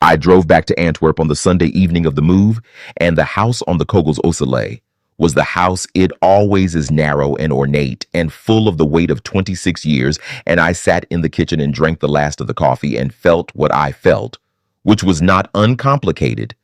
I drove back to Antwerp on the Sunday evening of the move, and the house on the Kogels Osele was the house it always is, narrow and ornate and full of the weight of 26 years, and I sat in the kitchen and drank the last of the coffee and felt what I felt, which was not uncomplicated,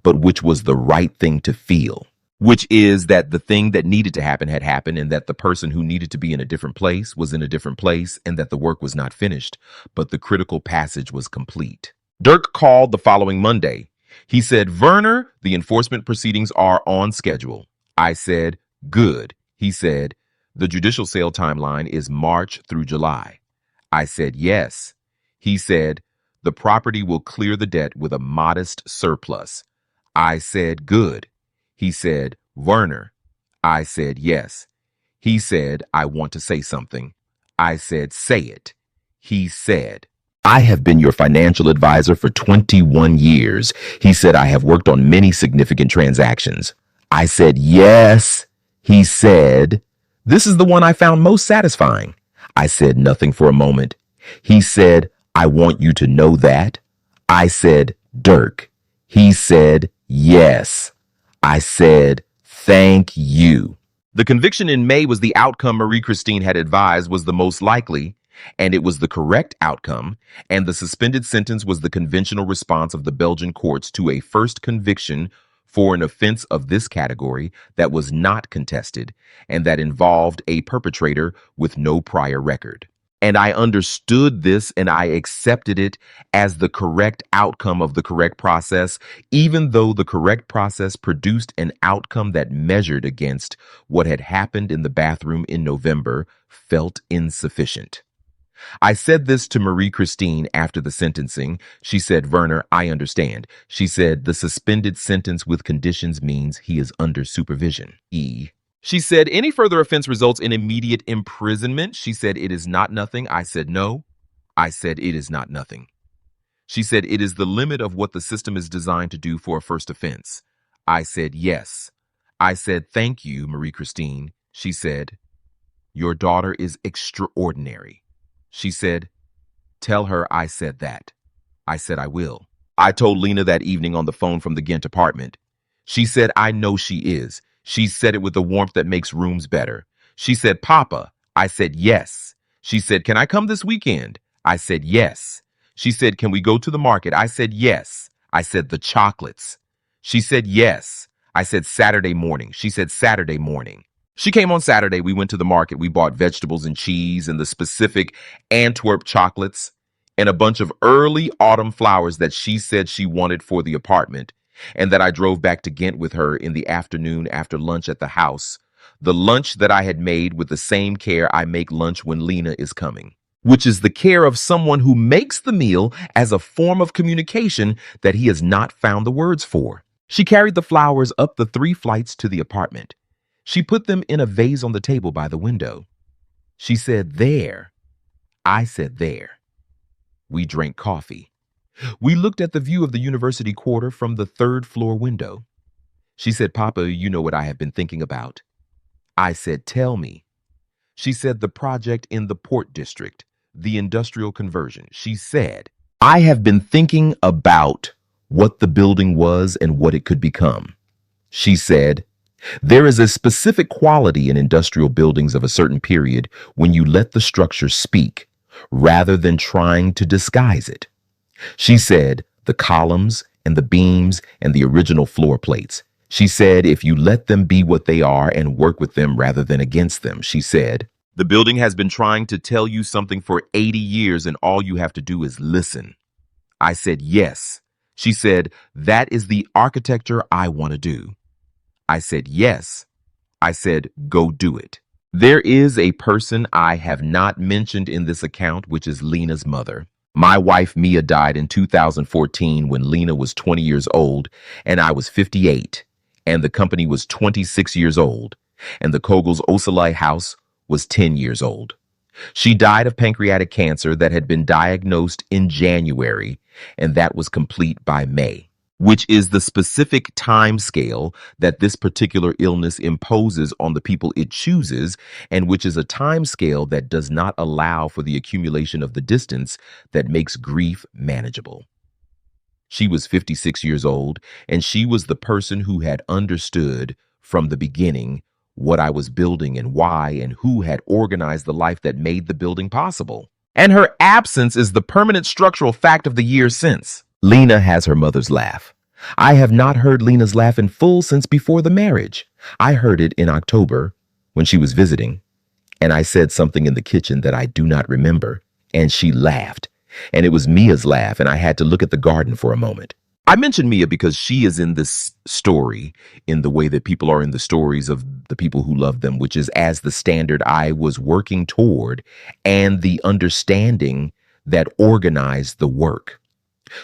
but which was the right thing to feel. Which is that the thing that needed to happen had happened, and that the person who needed to be in a different place was in a different place, and that the work was not finished, but the critical passage was complete. Dirk called the following Monday. He said, "Werner, the enforcement proceedings are on schedule." I said, "Good." He said, The judicial sale timeline is March through July. I said yes. He said, the property will clear the debt with a modest surplus. I said, good. He said, Werner. I said, yes. He said, I want to say something. I said, say it. He said, I have been your financial advisor for 21 years. He said, I have worked on many significant transactions. I said, yes. He said, this is the one I found most satisfying. I said nothing for a moment. He said, I want you to know that. I said, Dirk. He said, yes. I said, thank you. The conviction in May was the outcome Marie Christine had advised was the most likely, and it was the correct outcome, and the suspended sentence was the conventional response of the Belgian courts to a first conviction for an offense of this category that was not contested and that involved a perpetrator with no prior record. And I understood this and I accepted it as the correct outcome of the correct process, even though the correct process produced an outcome that measured against what had happened in the bathroom in November felt insufficient. I said this to Marie Christine after the sentencing. She said, Werner, I understand. She said, the suspended sentence with conditions means he is under supervision. She said, any further offense results in immediate imprisonment. She said, it is not nothing. I said, no. I said, it is not nothing. She said, it is the limit of what the system is designed to do for a first offense. I said, yes. I said, thank you, Marie Christine. She said, your daughter is extraordinary. She said, tell her I said that. I said, I will. I told Lena that evening on the phone from the Ghent apartment. She said, I know she is. She said it with a warmth that makes rooms better. She said, Papa. I said, yes. She said, can I come this weekend? I said, yes. She said, can we go to the market? I said, yes. I said, the chocolates. She said, yes. I said, Saturday morning. She said, Saturday morning. She came on Saturday. We went to the market. We bought vegetables and cheese and the specific Antwerp chocolates and a bunch of early autumn flowers that she said she wanted for the apartment, and that I drove back to Ghent with her in the afternoon after lunch at the house, the lunch that I had made with the same care I make lunch when Lena is coming, which is the care of someone who makes the meal as a form of communication that he has not found the words for. She carried the flowers up the 3 flights to the apartment. She put them in a vase on the table by the window. She said, there. I said, there. We drank coffee. We looked at the view of the University Quarter from the 3rd floor window. She said, Papa, you know what I have been thinking about. I said, tell me. She said, the project in the Port District, the industrial conversion. She said, I have been thinking about what the building was and what it could become. She said, there is a specific quality in industrial buildings of a certain period when you let the structure speak, rather than trying to disguise it. She said, the columns and the beams and the original floor plates. She said, if you let them be what they are and work with them rather than against them. She said, the building has been trying to tell you something for 80 years and all you have to do is listen. I said, yes. She said, that is the architecture I want to do. I said, yes. I said, go do it. There is a person I have not mentioned in this account, which is Lena's mother. My wife, Mia, died in 2014 when Lena was 20 years old and I was 58, and the company was 26 years old, and the Kogels Oselai house was 10 years old. She died of pancreatic cancer that had been diagnosed in January, and that was complete by May, which is the specific time scale that this particular illness imposes on the people it chooses, and which is a time scale that does not allow for the accumulation of the distance that makes grief manageable. She was 56 years old, and she was the person who had understood from the beginning what I was building and why and who had organized the life that made the building possible. And her absence is the permanent structural fact of the years since. Lena has her mother's laugh. I have not heard Lena's laugh in full since before the marriage. I heard it in October when she was visiting, and I said something in the kitchen that I do not remember, and she laughed. And it was Mia's laugh, and I had to look at the garden for a moment. I mentioned Mia because she is in this story in the way that people are in the stories of the people who love them, which is as the standard I was working toward and the understanding that organized the work.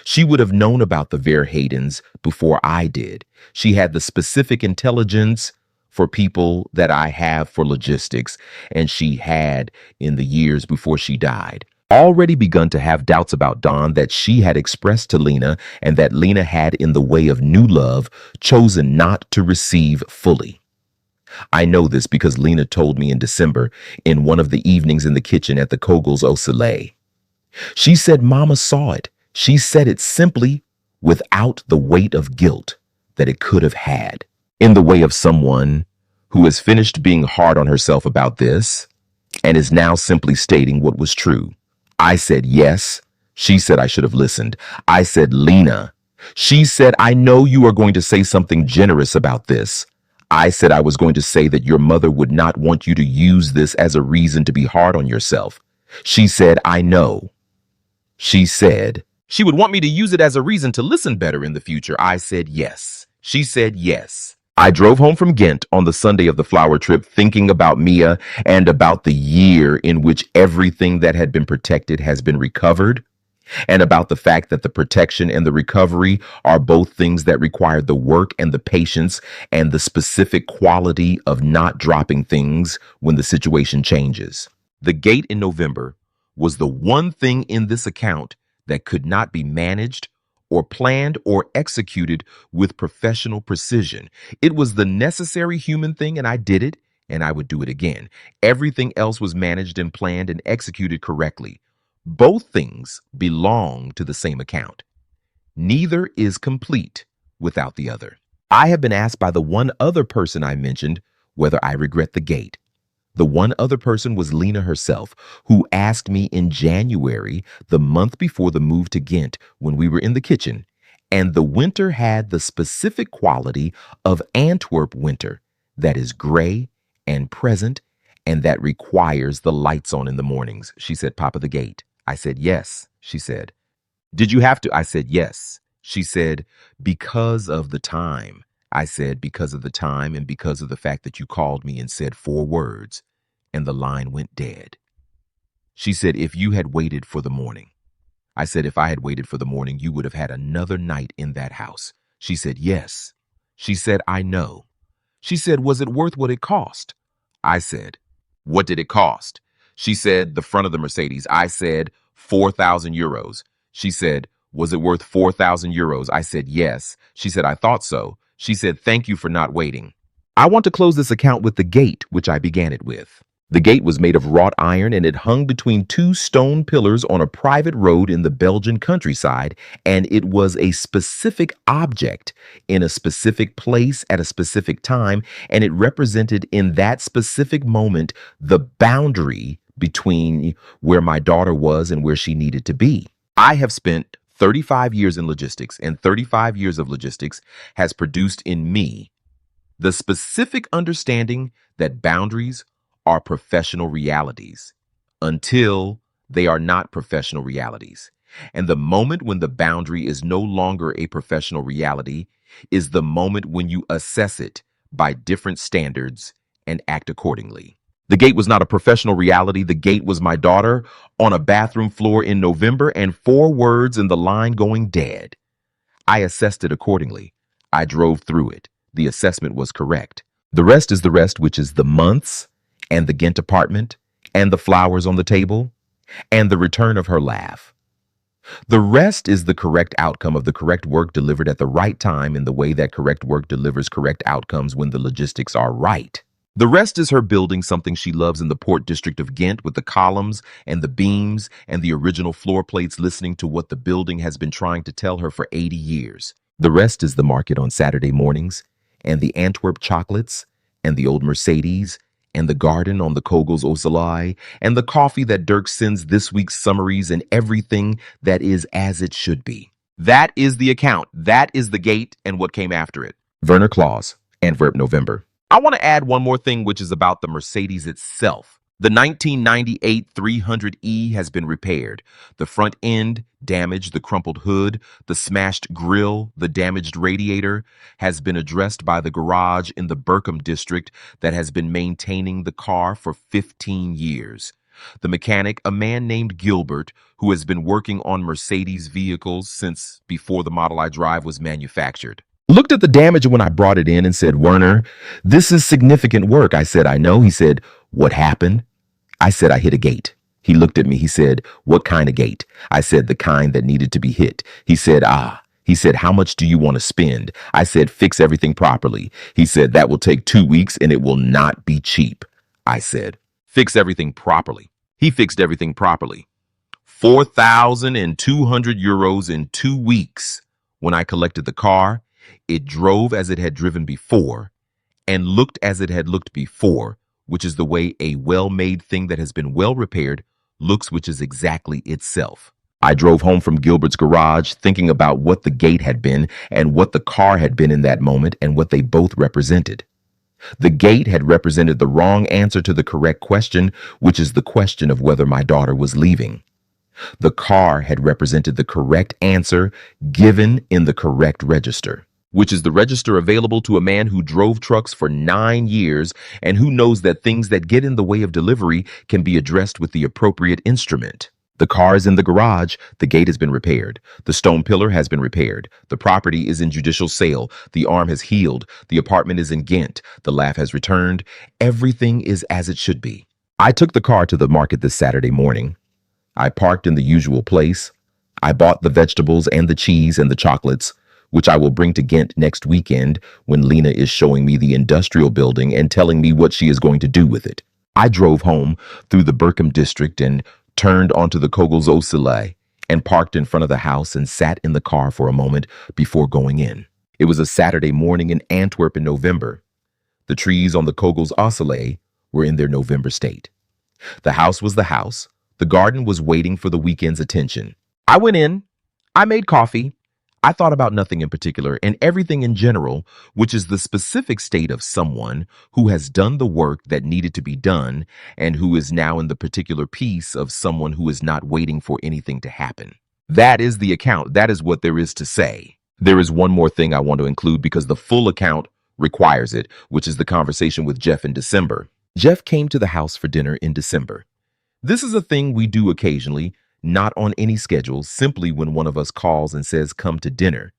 She would have known about the Verhadens before I did. She had the specific intelligence for people that I have for logistics, and she had in the years before she died. Already begun to have doubts about Dawn that she had expressed to Lena and that Lena had, in the way of new love, chosen not to receive fully. I know this because Lena told me in December in one of the evenings in the kitchen at the Kogels au Soleil. She said Mama saw it. She said it simply without the weight of guilt that it could have had. In the way of someone who has finished being hard on herself about this and is now simply stating what was true. I said yes. She said I should have listened. I said, Lena. She said, I know you are going to say something generous about this. I said I was going to say that your mother would not want you to use this as a reason to be hard on yourself. She said, I know. She said, she would want me to use it as a reason to listen better in the future. I said yes. She said yes. I drove home from Ghent on the Sunday of the flower trip thinking about Mia and about the year in which everything that had been protected has been recovered, and about the fact that the protection and the recovery are both things that require the work and the patience and the specific quality of not dropping things when the situation changes. The gate in November was the one thing in this account that could not be managed or planned or executed with professional precision. It was the necessary human thing, and I did it, and I would do it again. Everything else was managed and planned and executed correctly. Both things belong to the same account. Neither is complete without the other. I have been asked by the one other person I mentioned whether I regret the gate. The one other person was Lena herself, who asked me in January, the month before the move to Ghent, when we were in the kitchen. And the winter had the specific quality of Antwerp winter, that is gray and present, and that requires the lights on in the mornings. She said, Papa the gate. I said, yes, she said. Did you have to? I said, yes. She said, because of the time. I said, because of the time and because of the fact that you called me and said 4 words, and the line went dead. She said, if you had waited for the morning. I said, if I had waited for the morning, you would have had another night in that house. She said, yes. She said, I know. She said, was it worth what it cost? I said, what did it cost? She said, the front of the Mercedes. I said, 4,000 euros. She said, was it worth 4,000 euros? I said, yes. She said, I thought so. She said, thank you for not waiting. I want to close this account with the gate, which I began it with. The gate was made of wrought iron and it hung between 2 stone pillars on a private road in the Belgian countryside, and it was a specific object in a specific place at a specific time, and it represented in that specific moment the boundary between where my daughter was and where she needed to be. I have spent 35 years in logistics, and 35 years of logistics has produced in me the specific understanding that boundaries are professional realities until they are not professional realities. And the moment when the boundary is no longer a professional reality is the moment when you assess it by different standards and act accordingly. The gate was not a professional reality. The gate was my daughter on a bathroom floor in November and 4 words in the line going dead. I assessed it accordingly. I drove through it. The assessment was correct. The rest is the rest, which is the months and the Ghent apartment and the flowers on the table and the return of her laugh. The rest is the correct outcome of the correct work delivered at the right time in the way that correct work delivers correct outcomes when the logistics are right. The rest is her building something she loves in the Port District of Ghent with the columns and the beams and the original floor plates listening to what the building has been trying to tell her for 80 years. The rest is the market on Saturday mornings and the Antwerp chocolates and the old Mercedes and the garden on the Kogels au Soleil and the coffee that Dirk sends this week's summaries and everything that is as it should be. That is the account. That is the gate and what came after it. Werner Claus, Antwerp, November. I want to add one more thing, which is about the Mercedes itself. The 1998 300E has been repaired. The front end damaged, the crumpled hood, the smashed grille, the damaged radiator has been addressed by the garage in the Burkham district that has been maintaining the car for 15 years. The mechanic, a man named Gilbert, who has been working on Mercedes vehicles since before the Model I Drive was manufactured, looked at the damage when I brought it in and said, "Werner, this is significant work." I said, "I know." He said, "What happened?" I said, "I hit a gate." He looked at me. He said, "What kind of gate?" I said, "The kind that needed to be hit." He said, "Ah." He said, "How much do you want to spend?" I said, "Fix everything properly." He said, "That will take 2 weeks and it will not be cheap." I said, "Fix everything properly." He fixed everything properly. 4,200 euros in 2 weeks. When I collected the car, it drove as it had driven before and looked as it had looked before, which is the way a well-made thing that has been well repaired looks, which is exactly itself. I drove home from Gilbert's garage thinking about what the gate had been and what the car had been in that moment and what they both represented. The gate had represented the wrong answer to the correct question, which is the question of whether my daughter was leaving. The car had represented the correct answer given in the correct register, which is the register available to a man who drove trucks for 9 years and who knows that things that get in the way of delivery can be addressed with the appropriate instrument. The car is in the garage. The gate has been repaired. The stone pillar has been repaired. The property is in judicial sale. The arm has healed. The apartment is in Ghent. The laugh has returned. Everything is as it should be. I took the car to the market this Saturday morning. I parked in the usual place. I bought the vegetables and the cheese and the chocolates, which I will bring to Ghent next weekend when Lena is showing me the industrial building and telling me what she is going to do with it. I drove home through the Burkham district and turned onto the Kogels Osile and parked in front of the house and sat in the car for a moment before going in. It was a Saturday morning in Antwerp in November. The trees on the Kogels Osile were in their November state. The house was the house. The garden was waiting for the weekend's attention. I went in. I made coffee. I thought about nothing in particular and everything in general, which is the specific state of someone who has done the work that needed to be done and who is now in the particular piece of someone who is not waiting for anything to happen. That is the account. That is what there is to say. There is one more thing I want to include because the full account requires it, which is the conversation with Jeff in December. Jeff came to the house for dinner in December. This is a thing we do occasionally, not on any schedule, simply when one of us calls and says, "Come to dinner."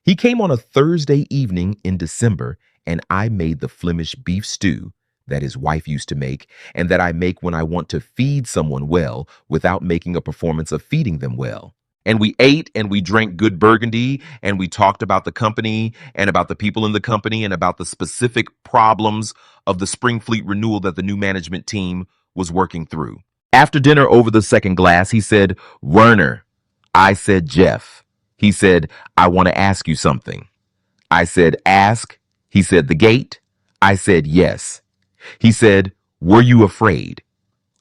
He came on a Thursday evening in December, and I made the Flemish beef stew that his wife used to make and that I make when I want to feed someone well without making a performance of feeding them well. And we ate and we drank good Burgundy and we talked about the company and about the people in the company and about the specific problems of the Spring Fleet renewal that the new management team was working through. After dinner, over the second glass, he said, "Werner." I said, "Jeff." He said, "I want to ask you something." I said, "Ask." He said, "The gate?" I said, "Yes." He said, "Were you afraid?"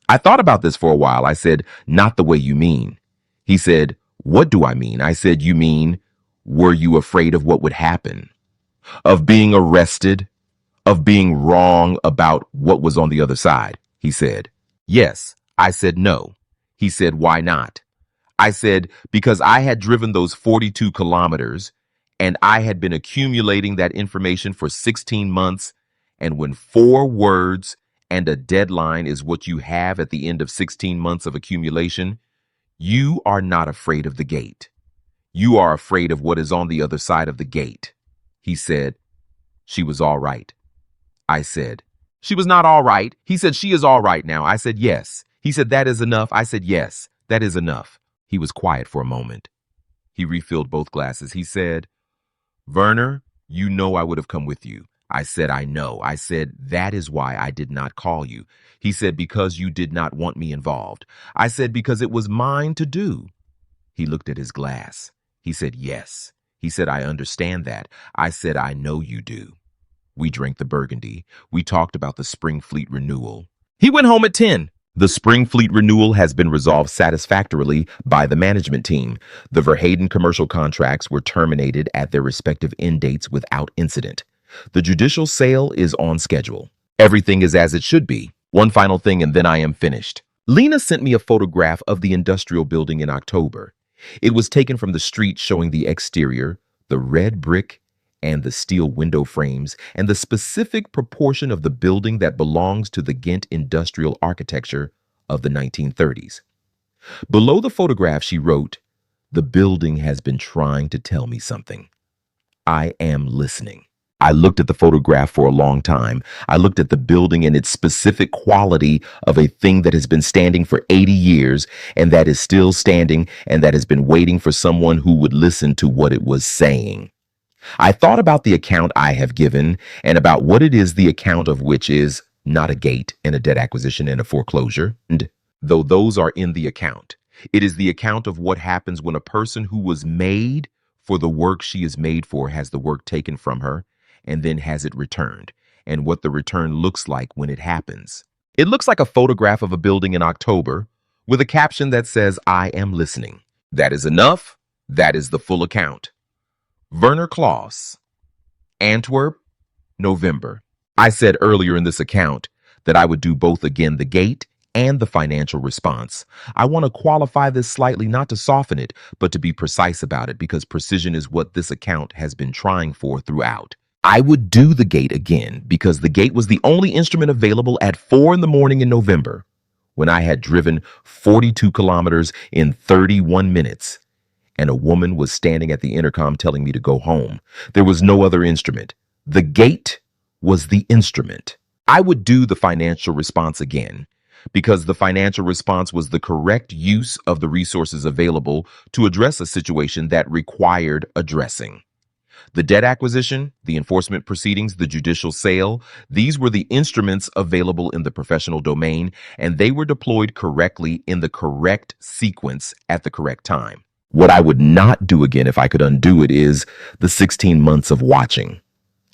I thought about this for a while. I said, "Not the way you mean." He said, "What do I mean?" I said, "You mean, were you afraid of what would happen? Of being arrested? Of being wrong about what was on the other side?" He said, "Yes." I said, "No." He said, "Why not?" I said, "Because I had driven those 42 kilometers and I had been accumulating that information for 16 months. And when 4 words and a deadline is what you have at the end of 16 months of accumulation, you are not afraid of the gate. You are afraid of what is on the other side of the gate." He said, "She was all right." I said, "She was not all right." He said, "She is all right now." I said, "Yes." He said, "That is enough." I said, "Yes, that is enough." He was quiet for a moment. He refilled both glasses. He said, "Werner, you know I would have come with you." I said, "I know." I said, "That is why I did not call you." He said, "Because you did not want me involved." I said, "Because it was mine to do." He looked at his glass. He said, "Yes." He said, "I understand that." I said, "I know you do." We drank the Burgundy. We talked about the Spring Fleet renewal. He went home at 10. The Spring Fleet renewal has been resolved satisfactorily by the management team. The Verheyden commercial contracts were terminated at their respective end dates without incident. The judicial sale is on schedule. Everything is as it should be. One final thing and then I am finished. Lena sent me a photograph of the industrial building in October. It was taken from the street showing the exterior, the red brick, and the steel window frames, and the specific proportion of the building that belongs to the Ghent industrial architecture of the 1930s. Below the photograph, she wrote, "The building has been trying to tell me something. I am listening." I looked at the photograph for a long time. I looked at the building and its specific quality of a thing that has been standing for 80 years and that is still standing and that has been waiting for someone who would listen to what it was saying. I thought about the account I have given and about what it is the account of which is not a gate and a debt acquisition and a foreclosure. And though those are in the account, it is the account of what happens when a person who was made for the work she is made for has the work taken from her and then has it returned, and what the return looks like when it happens. It looks like a photograph of a building in October with a caption that says, "I am listening." That is enough. That is the full account. Werner Klaus, Antwerp, November. I said earlier in this account that I would do both again the gate and the financial response. I want to qualify this slightly, not to soften it, but to be precise about it, because precision is what this account has been trying for throughout. I would do the gate again because the gate was the only instrument available at 4 in the morning in November when I had driven 42 kilometers in 31 minutes and a woman was standing at the intercom telling me to go home. There was no other instrument. The gate was the instrument. I would do the financial response again because the financial response was the correct use of the resources available to address a situation that required addressing. The debt acquisition, the enforcement proceedings, the judicial sale, these were the instruments available in the professional domain, and they were deployed correctly in the correct sequence at the correct time. What I would not do again if I could undo it is the 16 months of watching.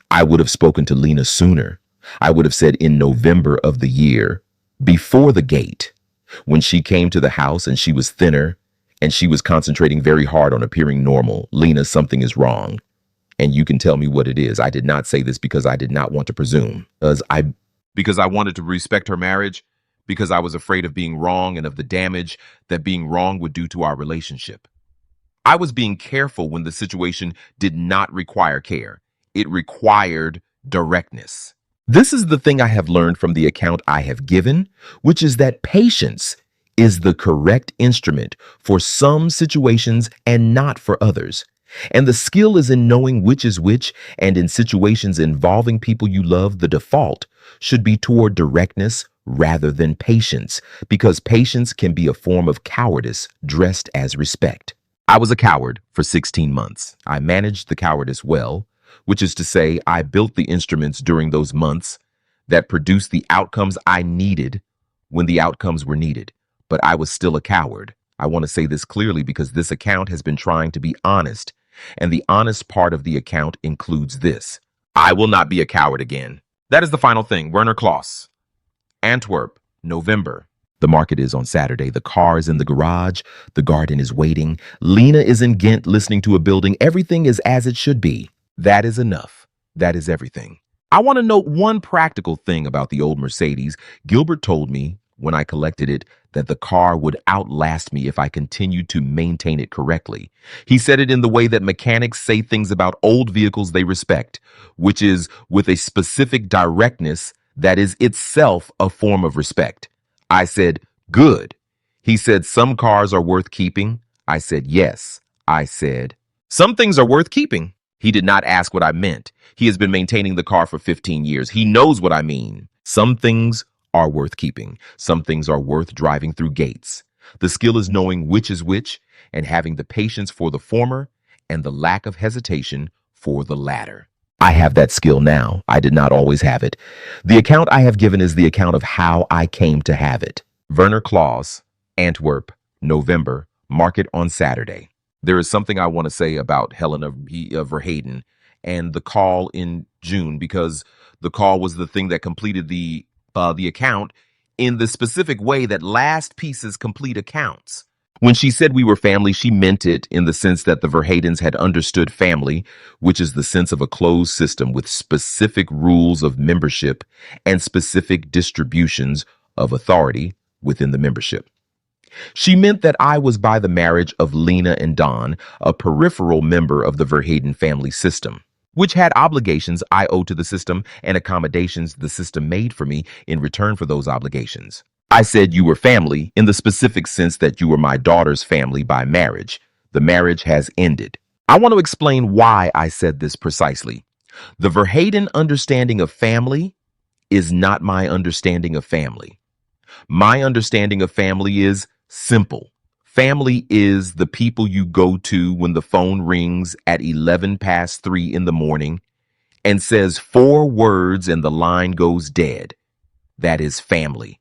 I would have spoken to Lena sooner. I would have said in November of the year, before the gate, when she came to the house and she was thinner and she was concentrating very hard on appearing normal. "Lena, something is wrong. And you can tell me what it is." I did not say this because I did not want to presume. Because I wanted to respect her marriage, because I was afraid of being wrong and of the damage that being wrong would do to our relationship. I was being careful when the situation did not require care. It required directness. This is the thing I have learned from the account I have given, which is that patience is the correct instrument for some situations and not for others. And the skill is in knowing which is which, and in situations involving people you love, the default should be toward directness rather than patience, because patience can be a form of cowardice dressed as respect. I was a coward for 16 months. I managed the cowardice well, which is to say, I built the instruments during those months that produced the outcomes I needed when the outcomes were needed. But I was still a coward. I want to say this clearly because this account has been trying to be honest, and the honest part of the account includes this: I will not be a coward again. That is the final thing. Werner Klaus, Antwerp, November. The market is on Saturday. The car is in the garage. The garden is waiting. Lena is in Ghent listening to a building. Everything is as it should be. That is enough. That is everything. I want to note one practical thing about the old Mercedes. Gilbert told me when I collected it that the car would outlast me if I continued to maintain it correctly. He said it in the way that mechanics say things about old vehicles they respect, which is with a specific directness that is itself a form of respect. I said, "Good." He said, "Some cars are worth keeping." I said, "Yes." I said, "Some things are worth keeping." He did not ask what I meant. He has been maintaining the car for 15 years. He knows what I mean. Some things are worth keeping. Some things are worth driving through gates. The skill is knowing which is which and having the patience for the former and the lack of hesitation for the latter. I have that skill now. I did not always have it. The account I have given is the account of how I came to have it. Werner Klaus, Antwerp, November, market on Saturday. There is something I want to say about Helena Verheyden and the call in June, because the call was the thing that completed the account in the specific way that last pieces complete accounts. When she said we were family, she meant it in the sense that the Verhadens had understood family, which is the sense of a closed system with specific rules of membership and specific distributions of authority within the membership. She meant that I was by the marriage of Lena and Don, a peripheral member of the Verhaden family system, which had obligations I owed to the system and accommodations the system made for me in return for those obligations. I said you were family in the specific sense that you were my daughter's family by marriage. The marriage has ended. I want to explain why I said this precisely. The Verhaden understanding of family is not my understanding of family. My understanding of family is simple. Family is the people you go to when the phone rings at 11 past 3 in the morning and says 4 words and the line goes dead. That is family.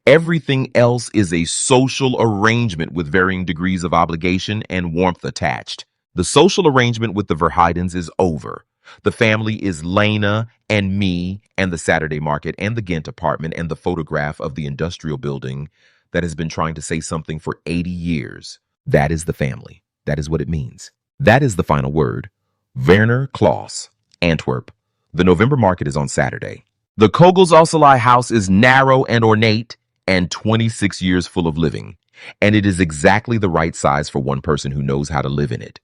Everything else is a social arrangement with varying degrees of obligation and warmth attached. The social arrangement with the Verheidens is over. The family is Lena and me and the Saturday market and the Ghent apartment and the photograph of the industrial building that has been trying to say something for 80 years. That is the family. That is what it means. That is the final word. Werner Klaus, Antwerp. The November market is on Saturday. The Kogels Oselai house is narrow and ornate and 26 years full of living, and it is exactly the right size for one person who knows how to live in it.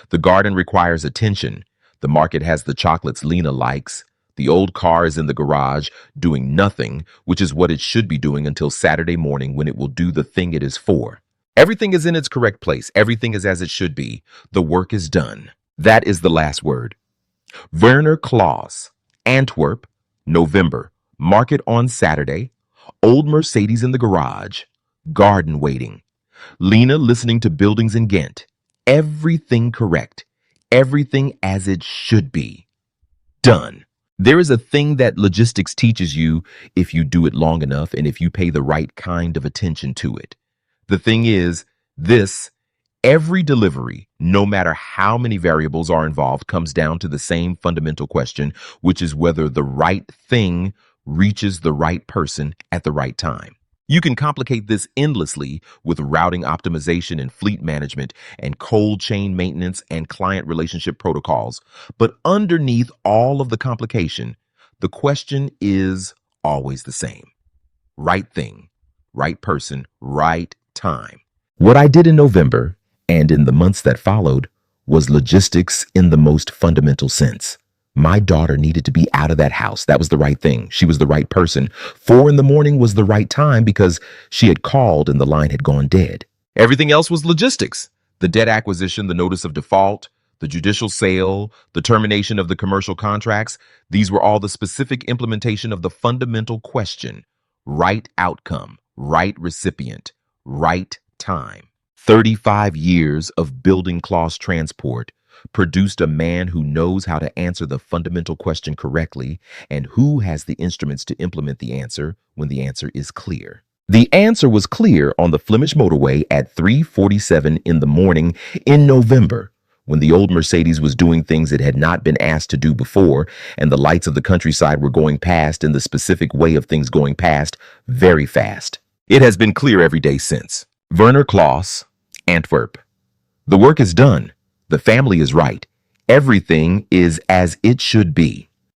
The garden requires attention. The market has the chocolates Lena likes. The old car is in the garage doing nothing, which is what it should be doing until Saturday morning when it will do the thing it is for. Everything is in its correct place. Everything is as it should be. The work is done. That is the last word. Werner Klaus, Antwerp, November. Market on Saturday. Old Mercedes in the garage. Garden waiting. Lena listening to buildings in Ghent. Everything correct. Everything as it should be. Done. There is a thing that logistics teaches you if you do it long enough and if you pay the right kind of attention to it. The thing is, every delivery, no matter how many variables are involved, comes down to the same fundamental question, which is whether the right thing reaches the right person at the right time. You can complicate this endlessly with routing optimization and fleet management and cold chain maintenance and client relationship protocols. But underneath all of the complication, the question is always the same. Right thing, right person, right time. What I did in November and in the months that followed was logistics in the most fundamental sense. My daughter needed to be out of that house. That was the right thing. She was the right person. 4 a.m. was the right time because she had called and the line had gone dead. Everything else was logistics. The debt acquisition, the notice of default, the judicial sale, the termination of the commercial contracts. These were all the specific implementation of the fundamental question. Right outcome, right recipient, right time. 35 years of building Klaus Transport produced a man who knows how to answer the fundamental question correctly and who has the instruments to implement the answer when the answer is clear. The answer was clear on the Flemish motorway at 3:47 in the morning in November, when the old Mercedes was doing things it had not been asked to do before, and the lights of the countryside were going past in the specific way of things going past, very fast. It has been clear every day since. Werner Klaus, Antwerp. The work is done. The family is right. Everything is as it should be.